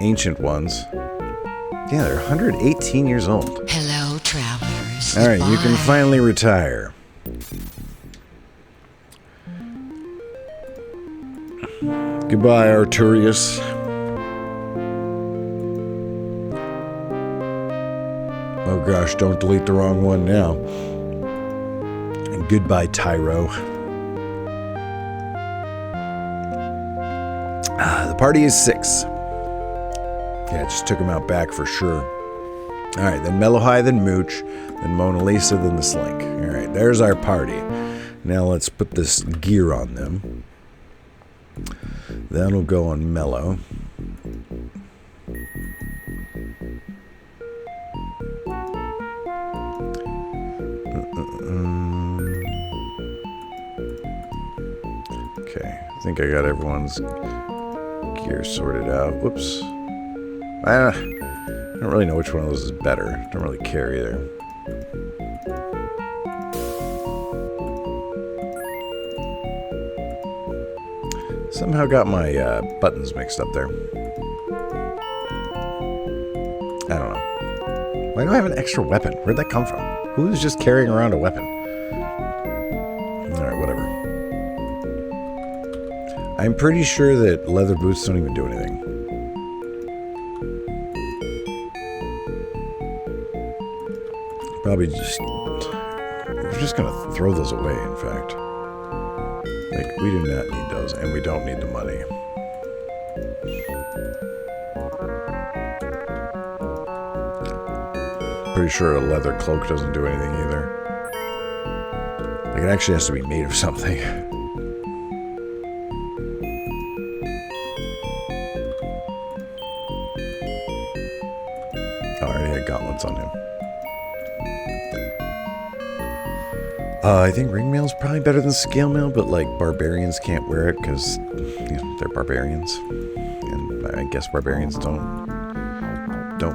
ancient ones. Yeah, they're 118 years old. Hello, travelers. All right, you can finally retire. Goodbye, Arturius. Oh gosh, don't delete the wrong one now. And goodbye, Tyro. The party is 6. Yeah, just took him out back for sure. All right, then Mellow High, then Mooch, then Mona Lisa, then the Slink. All right, there's our party. Now let's put this gear on them. That'll go on Mellow. Okay, I think I got everyone's gear sorted out. Whoops. I don't really know which one of those is better. Don't really care either. Somehow got my buttons mixed up there. I don't know. Why do I have an extra weapon? Where'd that come from? Who's just carrying around a weapon? Alright, whatever. I'm pretty sure that leather boots don't even do anything. Probably just... We're just gonna throw those away, in fact. Like, we do not need those, and we don't need the money. Pretty sure a leather cloak doesn't do anything either. Like, it actually has to be made of something. Oh, I already had gauntlets on him. I think ring mail is probably better than scale mail, but like barbarians can't wear it because they're barbarians, and I guess barbarians don't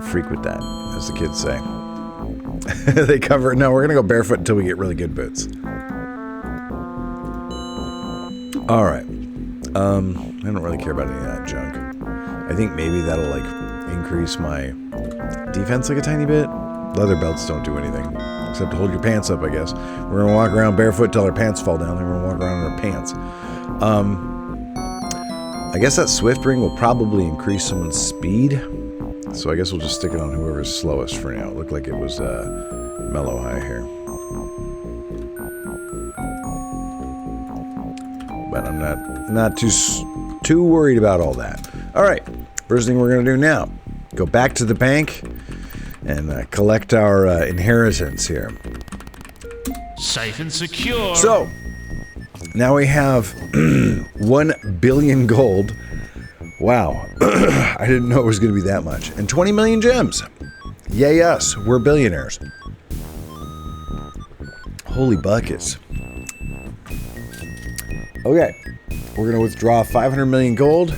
freak with that, as the kids say. They cover. No, we're gonna go barefoot until we get really good boots. All right. I don't really care about any of that junk. I think maybe that'll like increase my defense like a tiny bit. Leather belts don't do anything. Except to hold your pants up, I guess. We're going to walk around barefoot till our pants fall down. Then we're going to walk around in our pants. I guess that Swift Ring will probably increase someone's speed. So I guess we'll just stick it on whoever's slowest for now. It looked like it was Mellow High here. But I'm not too worried about all that. All right. First thing we're going to do now. Go back to the bank and collect our inheritance here. Safe and secure. So, now we have 1 billion gold. Wow. I didn't know it was going to be that much. And 20 million gems. Yay us. We're billionaires. Holy buckets. Okay. We're going to withdraw 500 million gold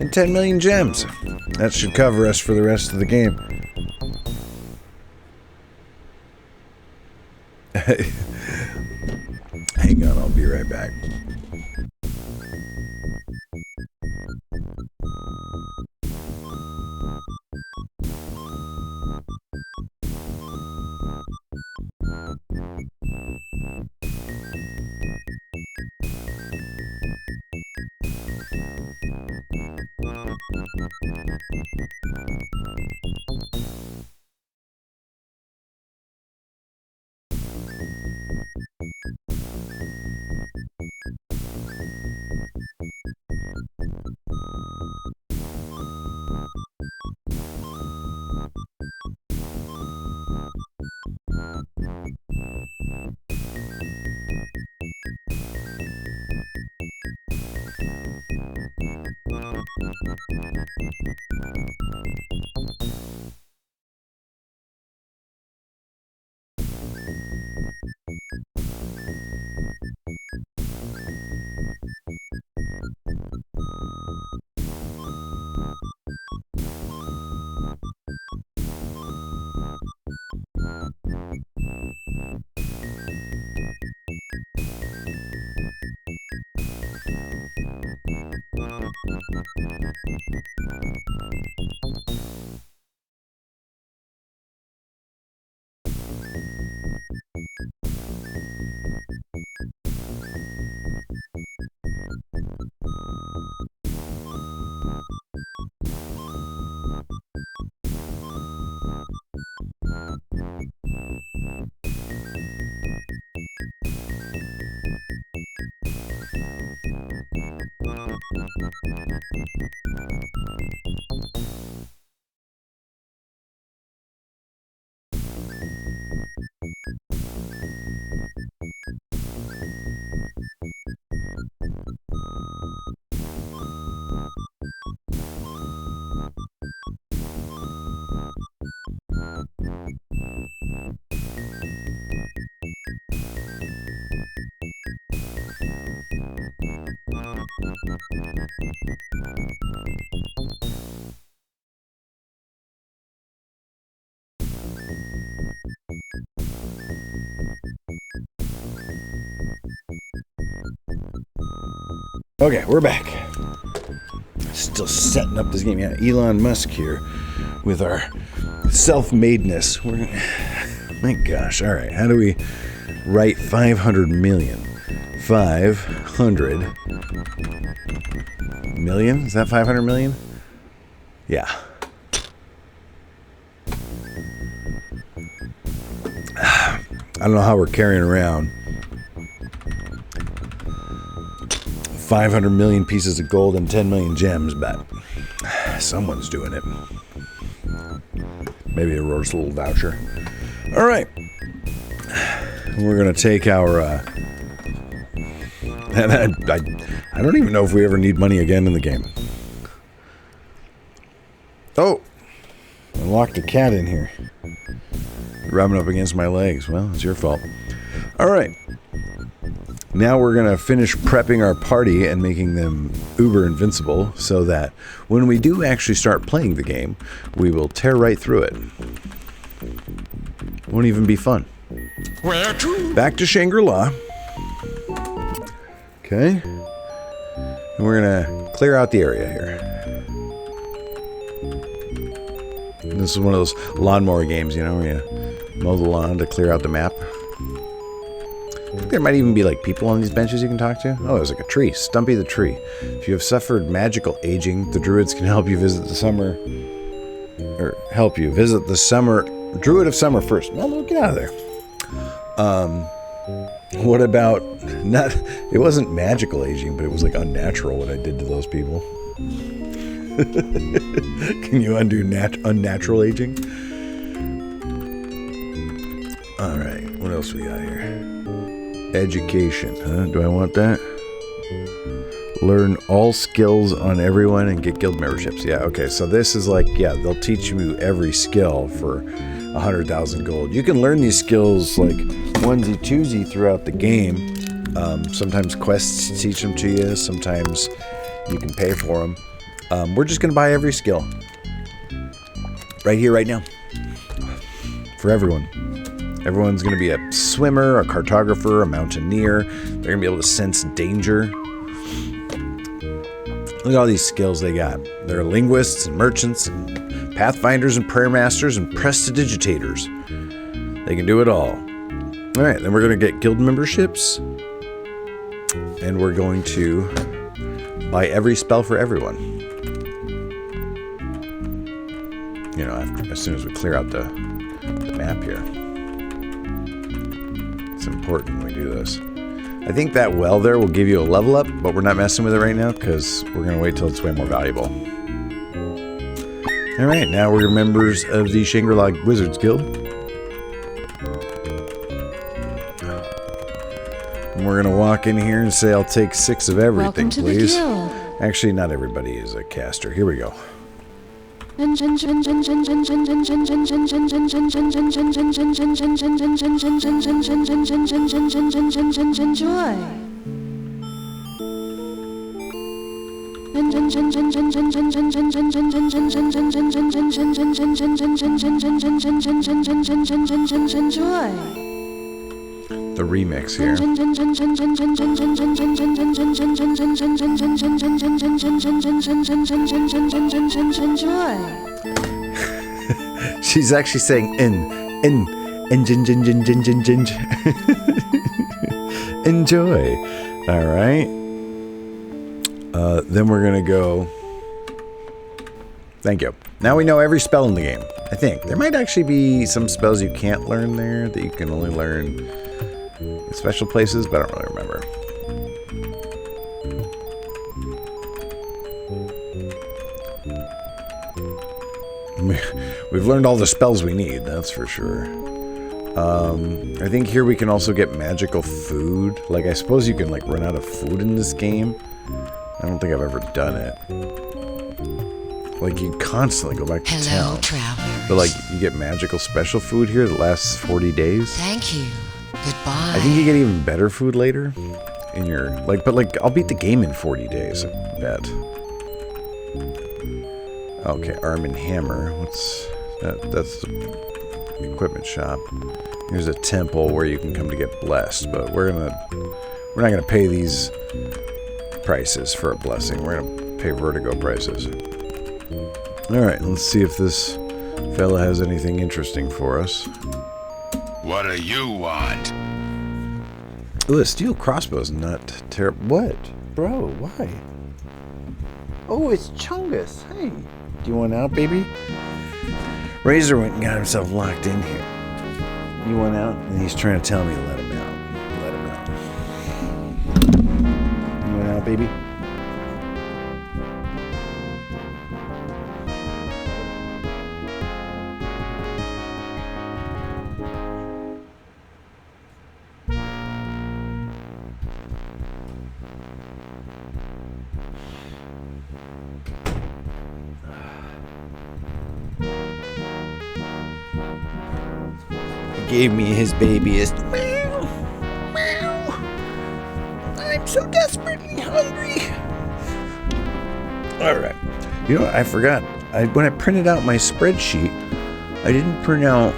and 10 million gems. That should cover us for the rest of the game. Hang on, I'll be right back. Okay, we're back. Still setting up this game. Yeah, Elon Musk here with our self-madeness. My gosh. All right, how do we write 500 million? 500 million? Is that 500 million? Yeah. I don't know how we're carrying around 500 million pieces of gold and 10 million gems, but someone's doing it. Maybe a roast little voucher. All right. We're going to take our... and I don't even know if we ever need money again in the game. Oh! I locked a cat in here. Rubbing up against my legs. Well, it's your fault. All right. Now we're going to finish prepping our party and making them uber invincible so that when we do actually start playing the game, we will tear right through it. Won't even be fun. Where to? Back to Shangri-La. Okay. And we're going to clear out the area here. And this is one of those lawnmower games, you know, where you mow the lawn to clear out the map. I think there might even be like people on these benches you can talk to. Oh, there's like a tree. Stumpy the tree. If you have suffered magical aging, the druids can help you visit the summer... Or help you visit the summer... Druid of Summer first. No, get out of there. What about... Not... It wasn't magical aging, but it was like unnatural what I did to those people. Can you undo unnatural aging? Alright, what else we got here? Education, huh? Do I want that? Learn all skills on everyone and get guild memberships. Yeah, okay, so this is like, yeah, they'll teach you every skill for 100,000 gold. You can learn these skills like onesie-twosie throughout the game. Sometimes quests teach them to you. Sometimes you can pay for them. We're just going to buy every skill. Right here, right now. For everyone. Everyone's going to be a swimmer, a cartographer, a mountaineer. They're going to be able to sense danger. Look at all these skills they got. They're linguists and merchants and pathfinders and prayer masters and prestidigitators. They can do it all. All right, then we're going to get guild memberships. And we're going to buy every spell for everyone. You know, as soon as we clear out the map here. It's important we do this. I think that well there will give you a level up, but we're not messing with it right now because we're going to wait till it's way more valuable. Alright, now we're members of the Shangri-La Wizards Guild. And we're going to walk in here and say, I'll take 6 of everything, Welcome to please. the guild. Actually, not everybody is a caster. Here we go. Enjoy. Enjoy. The remix here. Enjoy. She's actually saying enjoy. All right. Then we're gonna go. Thank you. Now we know every spell in the game. I think there might actually be some spells you can't learn there that you can only learn in special places, but I don't really remember. We've learned all the spells we need, that's for sure. I think here we can also get magical food. Like, I suppose you can, like, run out of food in this game. I don't think I've ever done it. Like, you constantly go back to Hello, town. travelers. But, like, you get magical special food here that lasts 40 days. Thank you. Goodbye. I think you get even better food later. In your, like, but, like, I'll beat the game in 40 days, I bet. Okay, Arm and Hammer. What's that? That's the equipment shop. Here's a temple where you can come to get blessed, but we're not gonna pay these prices for a blessing. We're gonna pay Vertigo prices. Alright, let's see if this fella has anything interesting for us. What do you want? Ooh, a steel crossbow's not terrible. What? Bro, why? Oh, it's Chungus. Hey. Do you want out, baby? Razor went and got himself locked in here. You want out? And he's trying to tell me to let him out. Let him out. You want out, baby? Gave me his babyest. Meow, meow. I'm so desperately hungry. All right. You know what? I forgot. When I printed out my spreadsheet, I didn't print out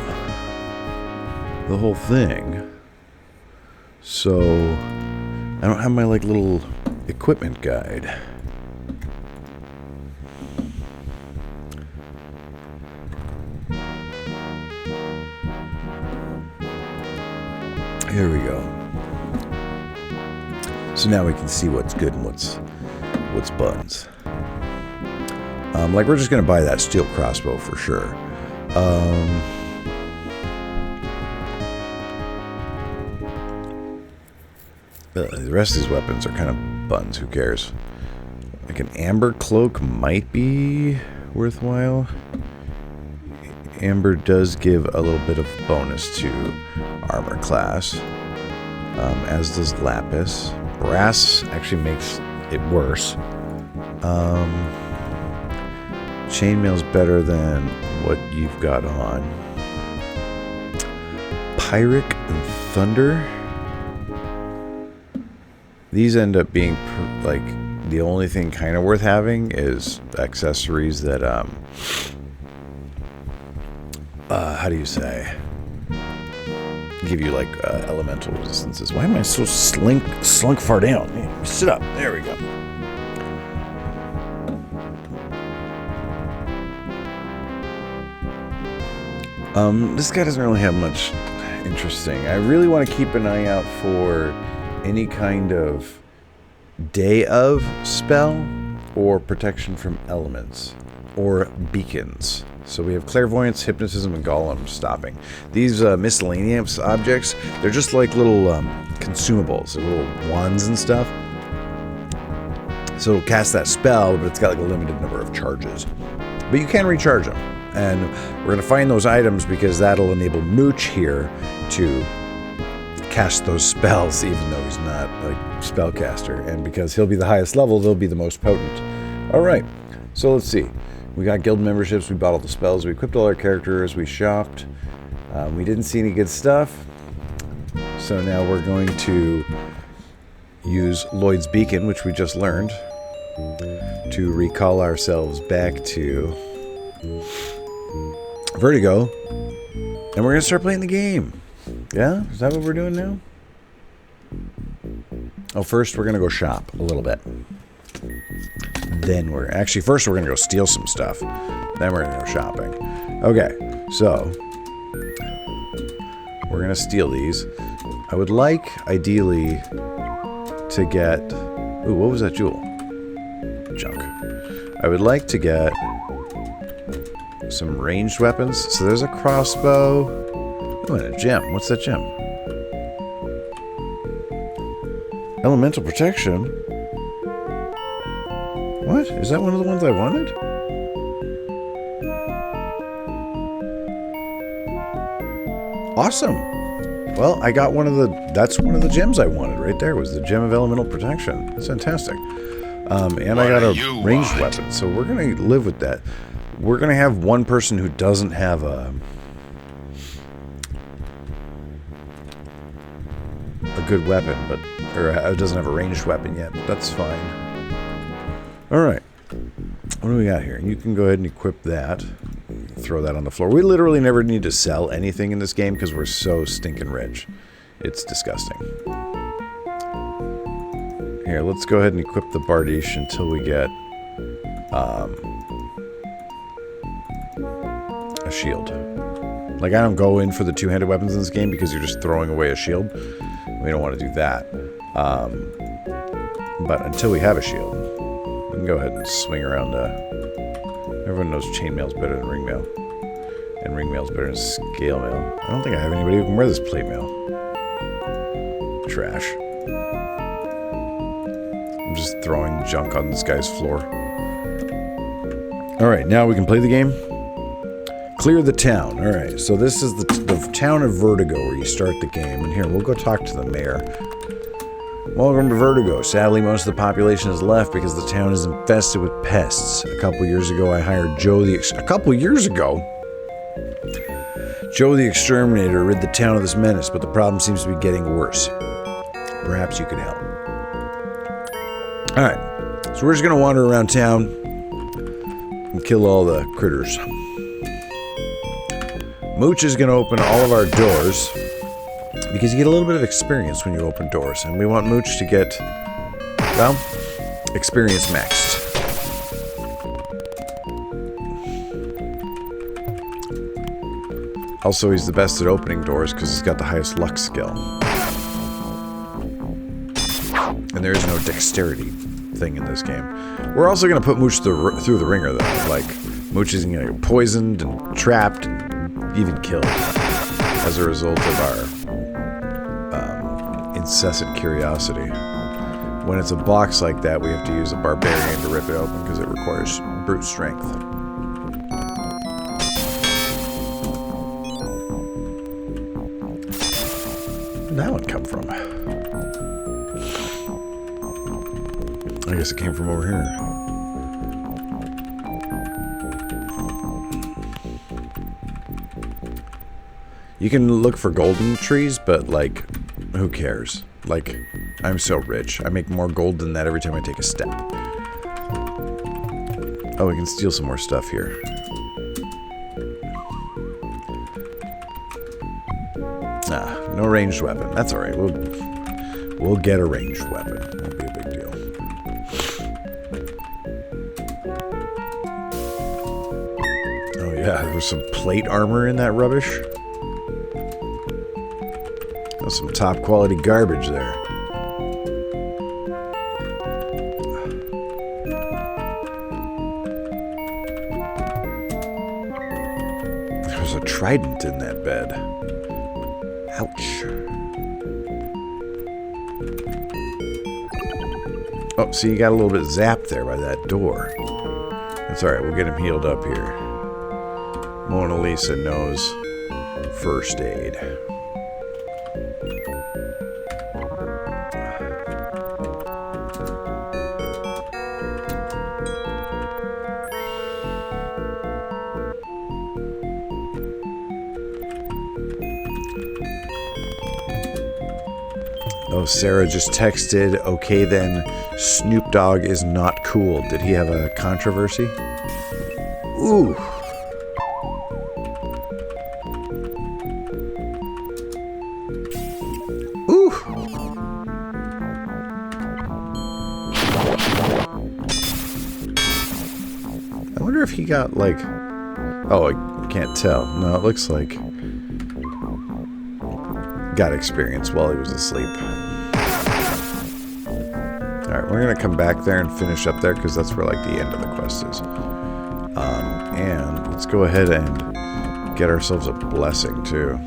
the whole thing. So I don't have my like little equipment guide. Here we go. So now we can see what's good and what's buns. Like we're just gonna buy that steel crossbow for sure. The rest of these weapons are kind of buns. Who cares? Like an amber cloak might be worthwhile. Amber does give a little bit of bonus to armor class, as does lapis. Brass actually makes it worse. Chainmail's better than what you've got on. Pyric and Thunder. These end up being like the only thing kind of worth having is accessories that how do you say? Give you like elemental resistances. Why am I so slunk far down? Hey, sit up. There we go. This guy doesn't really have much interesting. I really want to keep an eye out for any kind of day of spell or protection from elements or beacons. So we have clairvoyance, hypnotism, and golem stopping. These miscellaneous objects, they're just like little consumables, they're little wands and stuff. So it'll cast that spell, but it's got like a limited number of charges. But you can recharge them. And we're going to find those items because that'll enable Mooch here to cast those spells, even though he's not a spellcaster. And because he'll be the highest level, they'll be the most potent. All right, so let's see. We got guild memberships, we bought all the spells, we equipped all our characters, we shopped. We didn't see any good stuff. So now we're going to use Lloyd's Beacon, which we just learned, to recall ourselves back to Vertigo. And we're going to start playing the game. Yeah? Is that what we're doing now? Oh, first we're going to go shop a little bit. Then first we're going to go steal some stuff. Then we're going to go shopping. Okay, so we're going to steal these. I would like, ideally, to get... Ooh, what was that jewel? Junk. I would like to get some ranged weapons. So there's a crossbow. Oh, and a gem. What's that gem? Elemental protection? What? Is that one of the ones I wanted? Awesome. Well, I got that's one of the gems I wanted right there, was the gem of elemental protection. It's fantastic. And I got a ranged weapon, so we're going to live with that. We're going to have one person who doesn't have a good weapon, or doesn't have a ranged weapon yet, but that's fine. Alright. What do we got here? You can go ahead and equip that. Throw that on the floor. We literally never need to sell anything in this game because we're so stinking rich. It's disgusting. Here, let's go ahead and equip the Bardiche until we get a shield. Like, I don't go in for the two-handed weapons in this game because you're just throwing away a shield. We don't want to do that. But until we have a shield, we can go ahead and swing around. Everyone knows chainmail's better than ringmail. And ringmail's better than scale mail. I don't think I have anybody who can wear this plate mail. Trash. I'm just throwing junk on this guy's floor. Alright, now we can play the game. Clear the town. Alright, so this is the town of Vertigo where you start the game. And here, we'll go talk to the mayor. Welcome to Vertigo. Sadly, most of the population has left because the town is infested with pests. A couple years ago, I hired Joe the Exterminator rid the town of this menace, but the problem seems to be getting worse. Perhaps you could help. Alright, so we're just going to wander around town and kill all the critters. Mooch is going to open all of our doors, because you get a little bit of experience when you open doors, and we want Mooch to get, well, experience maxed. Also, he's the best at opening doors because he's got the highest luck skill. And there is no dexterity thing in this game. We're also going to put Mooch through the ringer, though. Like, Mooch is going to get poisoned and trapped and even killed as a result of our incessant curiosity. When it's a box like that, we have to use a barbarian to rip it open because it requires brute strength. Where did that one come from? I guess it came from over here. You can look for golden trees, but, like, who cares? Like, I'm so rich. I make more gold than that every time I take a step. Oh, we can steal some more stuff here. Ah, no ranged weapon. That's alright. We'll get a ranged weapon. Won't be a big deal. Oh yeah, there was some plate armor in that rubbish. Some top quality garbage there. There's a trident in that bed. Ouch. Oh, see, you got a little bit zapped there by that door. That's alright, we'll get him healed up here. Mona Lisa knows first aid. Oh, Sarah just texted, okay then, Snoop Dogg is not cool. Did he have a controversy? Ooh. Ooh. I wonder if he got, like... Oh, I can't tell. No, it looks like... got experience while he was asleep. Alright, we're going to come back there and finish up there because that's where, like, the end of the quest is. And let's go ahead and get ourselves a blessing, too.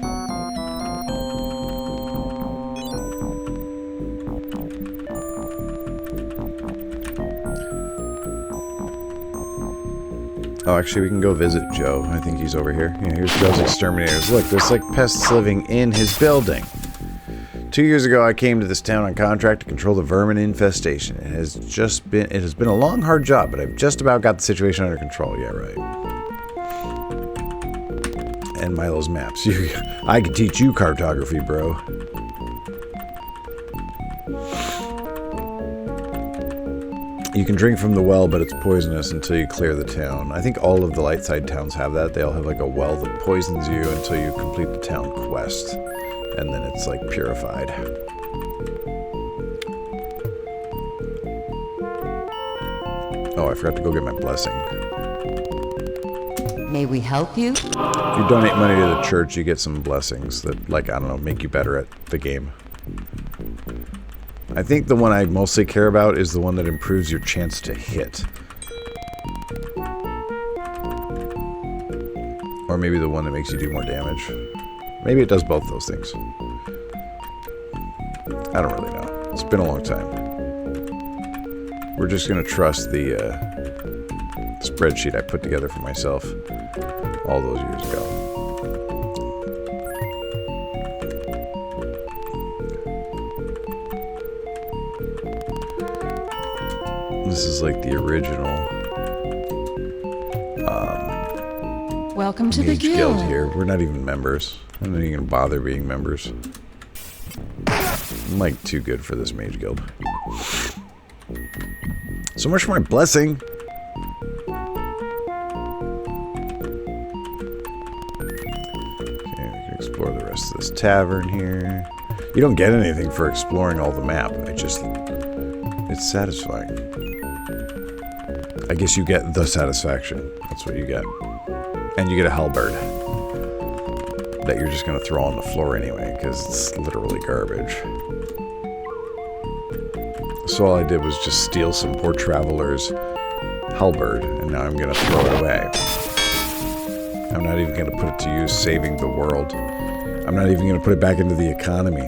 Oh, actually, we can go visit Joe. I think he's over here. Yeah, here's Joe's exterminators. Look, there's like pests living in his building. 2 years ago, I came to this town on contract to control the vermin infestation. It has been a long, hard job, but I've just about got the situation under control. Yeah, right. And Milo's maps. I could teach you cartography, bro. You can drink from the well, but it's poisonous until you clear the town. I think all of the Lightside towns have that. They all have like a well that poisons you until you complete the town quest. And then it's like purified. Oh, I forgot to go get my blessing. May we help you? If you donate money to the church, you get some blessings that, like, I don't know, make you better at the game. I think the one I mostly care about is the one that improves your chance to hit. Or maybe the one that makes you do more damage. Maybe it does both those things. I don't really know. It's been a long time. We're just going to trust the spreadsheet I put together for myself all those years ago. This is like the original Welcome to the Mage Guild guild. here. We're not even members. I'm not even going to bother being members. I'm like too good for this Mage Guild. So much for my blessing. Okay, we can explore the rest of this tavern here. You don't get anything for exploring all the map. It's satisfying. I guess you get the satisfaction. That's what you get. And you get a halberd that you're just going to throw on the floor anyway, because it's literally garbage. So all I did was just steal some poor traveler's halberd, and now I'm going to throw it away. I'm not even going to put it to use saving the world. I'm not even going to put it back into the economy.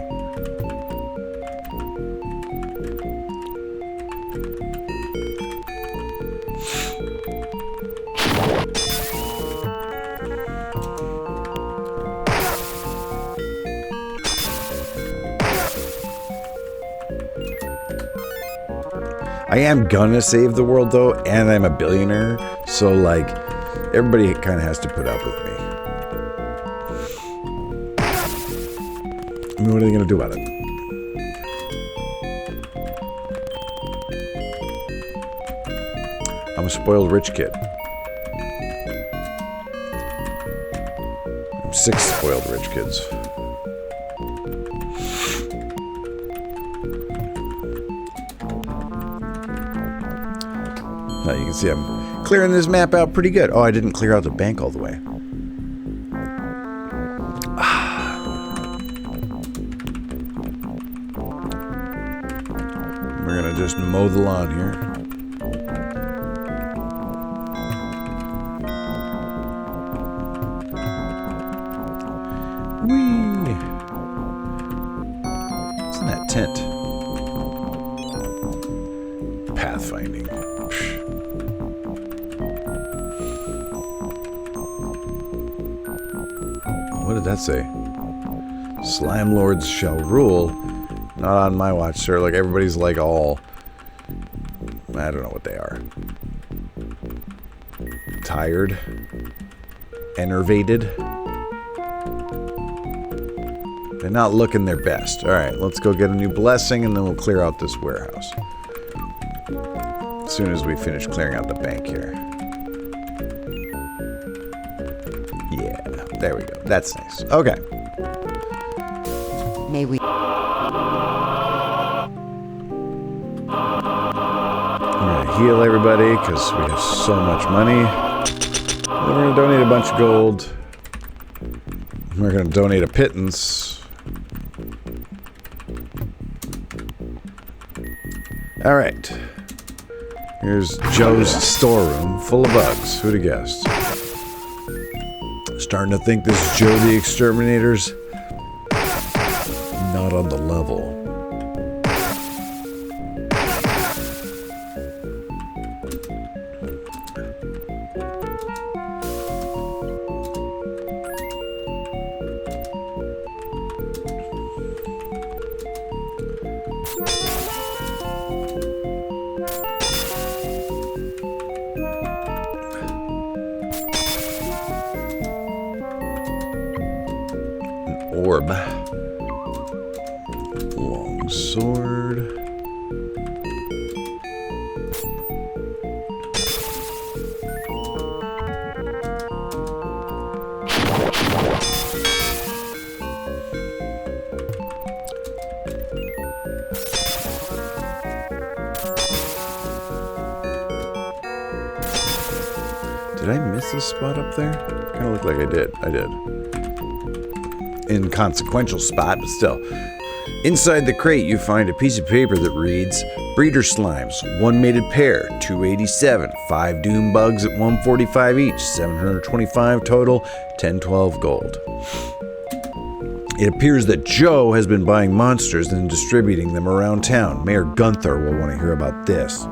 I am gonna save the world though, and I'm a billionaire, so like, everybody kind of has to put up with me. I mean, what are they gonna do about it? I'm a spoiled rich kid. I'm 6 spoiled rich kids. Now you can see I'm clearing this map out pretty good. Oh, I didn't clear out the bank all the way. We're gonna just mow the lawn here. Whee! What's in that tent? Pathfinding. What did that say? Slime lords shall rule. Not on my watch, sir. Like, everybody's like all... I don't know what they are. Tired. Enervated. They're not looking their best. Alright, let's go get a new blessing and then we'll clear out this warehouse. As soon as we finish clearing out the bank here. Yeah, there we go. That's nice. Okay. May we? I'm gonna heal everybody because we have so much money. Then we're gonna donate a bunch of gold. We're gonna donate a pittance. All right. Here's Joe's storeroom full of bugs. Who'd have guessed? Starting to think this Joe the Exterminator's not on the level. orb. Long sword. Did I miss this spot up there? Kind of looked like I did. I did. Inconsequential spot, but still. Inside the crate, you find a piece of paper that reads, Breeder Slimes, 1 mated pair, 287, 5 Doom Bugs at 145 each, 725 total, 1012 gold. It appears that Joe has been buying monsters and distributing them around town. Mayor Gunther will want to hear about this.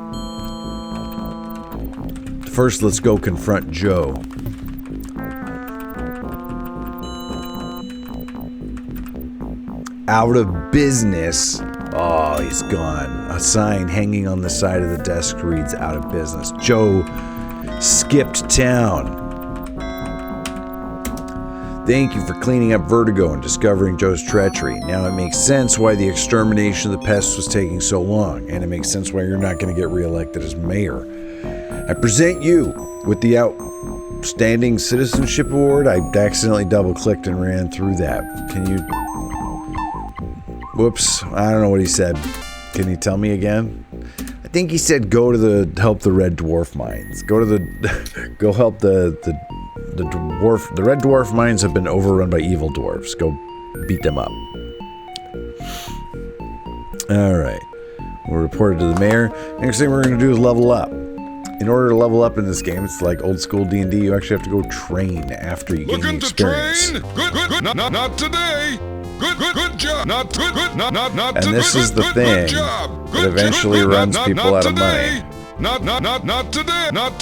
First, let's go confront Joe. Out of business. Oh, he's gone. A sign hanging on the side of the desk reads, out of business. Joe skipped town. Thank you for cleaning up Vertigo and discovering Joe's treachery. Now it makes sense why the extermination of the pests was taking so long, and it makes sense why you're not going to get reelected as mayor. I present you with the Outstanding Citizenship Award. I accidentally double-clicked and ran through that. Can you... Whoops, I don't know what he said. Can you tell me again? I think he said go to help the Red Dwarf mines. Go help the dwarf. The Red Dwarf mines have been overrun by evil dwarves. Go beat them up. All right. We'll report it to the mayor. Next thing we're going to do is level up. In order to level up in this game, it's like old school D&D. You actually have to go train after you gain the experience. Looking to train? Good. Not today. Good job. Not And this is the thing that eventually runs people out of money. Not today. Not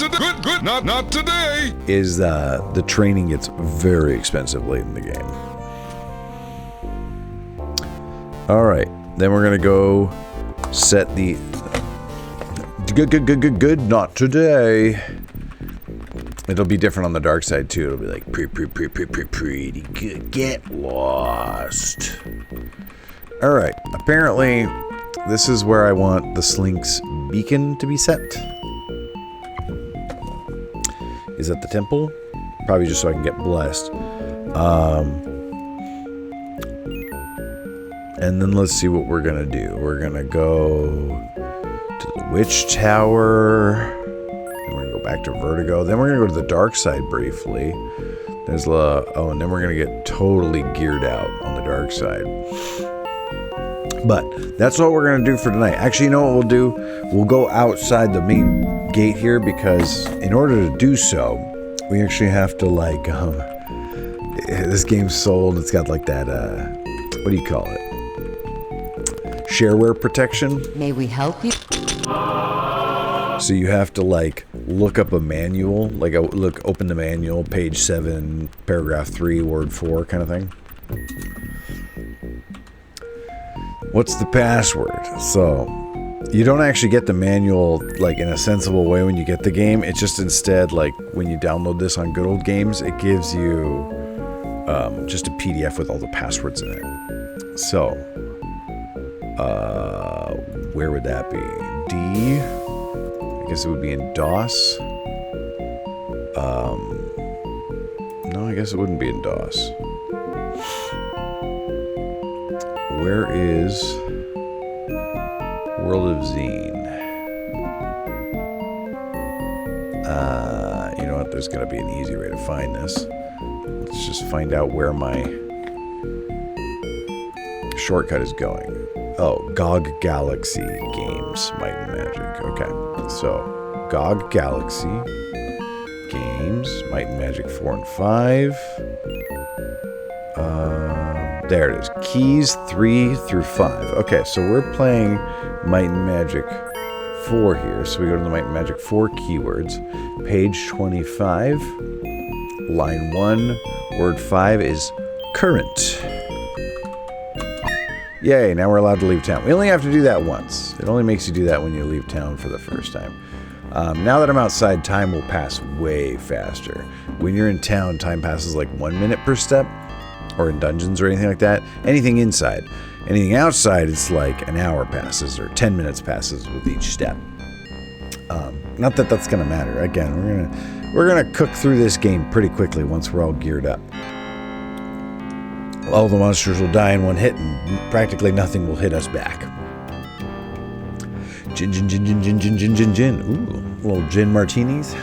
today. Is the training gets very expensive late in the game. All right, then we're gonna go set the good. Not today. It'll be different on the dark side too. It'll be like pretty good. Get lost. All right. Apparently, this is where I want the Slink's beacon to be set. Is that the temple? Probably just so I can get blessed. And then let's see what we're gonna do. We're gonna go to the Witch Tower. Then we're gonna go back to Vertigo. Then we're gonna go to the dark side briefly. There's and then we're gonna get totally geared out on the dark side. But that's what we're gonna do for tonight. Actually, you know what we'll do? We'll go outside the main gate here because in order to do so, we actually have to like this game's sold. It's got like that what do you call it? Shareware protection. May we help you? So you have to like look up a manual, like open the manual, page 7, paragraph 3, word 4 kind of thing. What's the password? So you don't actually get the manual like in a sensible way when you get the game. It's just instead like when you download this on Good Old Games, it gives you just a PDF with all the passwords in it. So where would that be? D? I guess it would be in DOS. No, I guess it wouldn't be in DOS. Where is World of Xeen? You know what? There's got to be an easy way to find this. Let's just find out where my shortcut is going. Oh, GOG Galaxy Games, Might and Magic. Okay, so GOG Galaxy Games, Might and Magic 4 and 5. There it is. Keys 3 through 5. Okay, so we're playing Might and Magic 4 here. So we go to the Might and Magic 4 keywords. Page 25. Line 1, word 5 is current. Yay, now we're allowed to leave town. We only have to do that once. It only makes you do that when you leave town for the first time. Now that I'm outside, time will pass way faster. When you're in town, time passes like 1 minute per step. or in dungeons or anything like that. Anything inside. Anything outside, it's like an hour passes or 10 minutes passes with each step. Not that that's going to matter. Again, we're gonna cook through this game pretty quickly once we're all geared up. All the monsters will die in one hit, and practically nothing will hit us back. Gin, gin, gin, gin, gin, gin, gin, gin, gin. Ooh, little gin martinis.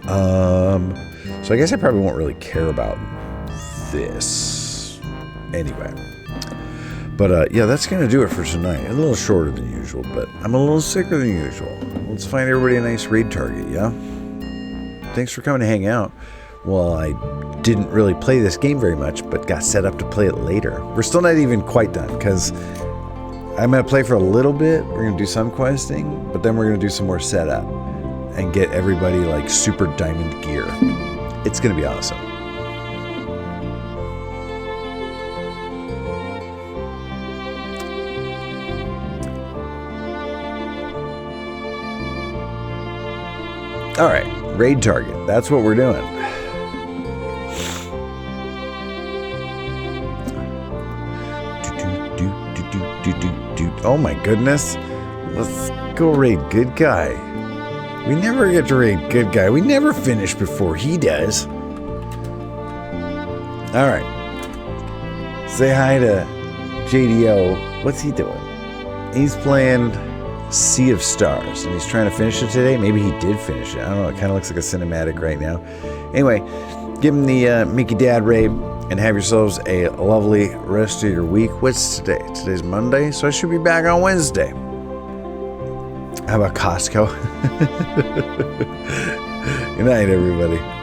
So I guess I probably won't really care about this anyway. But yeah, that's going to do it for tonight. A little shorter than usual, but I'm a little sicker than usual. Let's find everybody a nice raid target, yeah? Thanks for coming to hang out. Well, I didn't really play this game very much, but got set up to play it later. We're still not even quite done, because I'm going to play for a little bit. We're going to do some questing, but then we're going to do some more setup and get everybody like super diamond gear. It's going to be awesome. All right, raid target. That's what we're doing. Oh my goodness. Let's go raid good guy. We never get to raid good guy. We never finish before he does. All right. Say hi to JDO. What's he doing? He's playing Sea of Stars, and he's trying to finish it today. Maybe he did finish it. I don't know. It kind of looks like a cinematic right now. Anyway, give him the Mickey Dad raid, and have yourselves a lovely rest of your week. What's today? Today's Monday, so I should be back on Wednesday. How about Costco? Good night, everybody.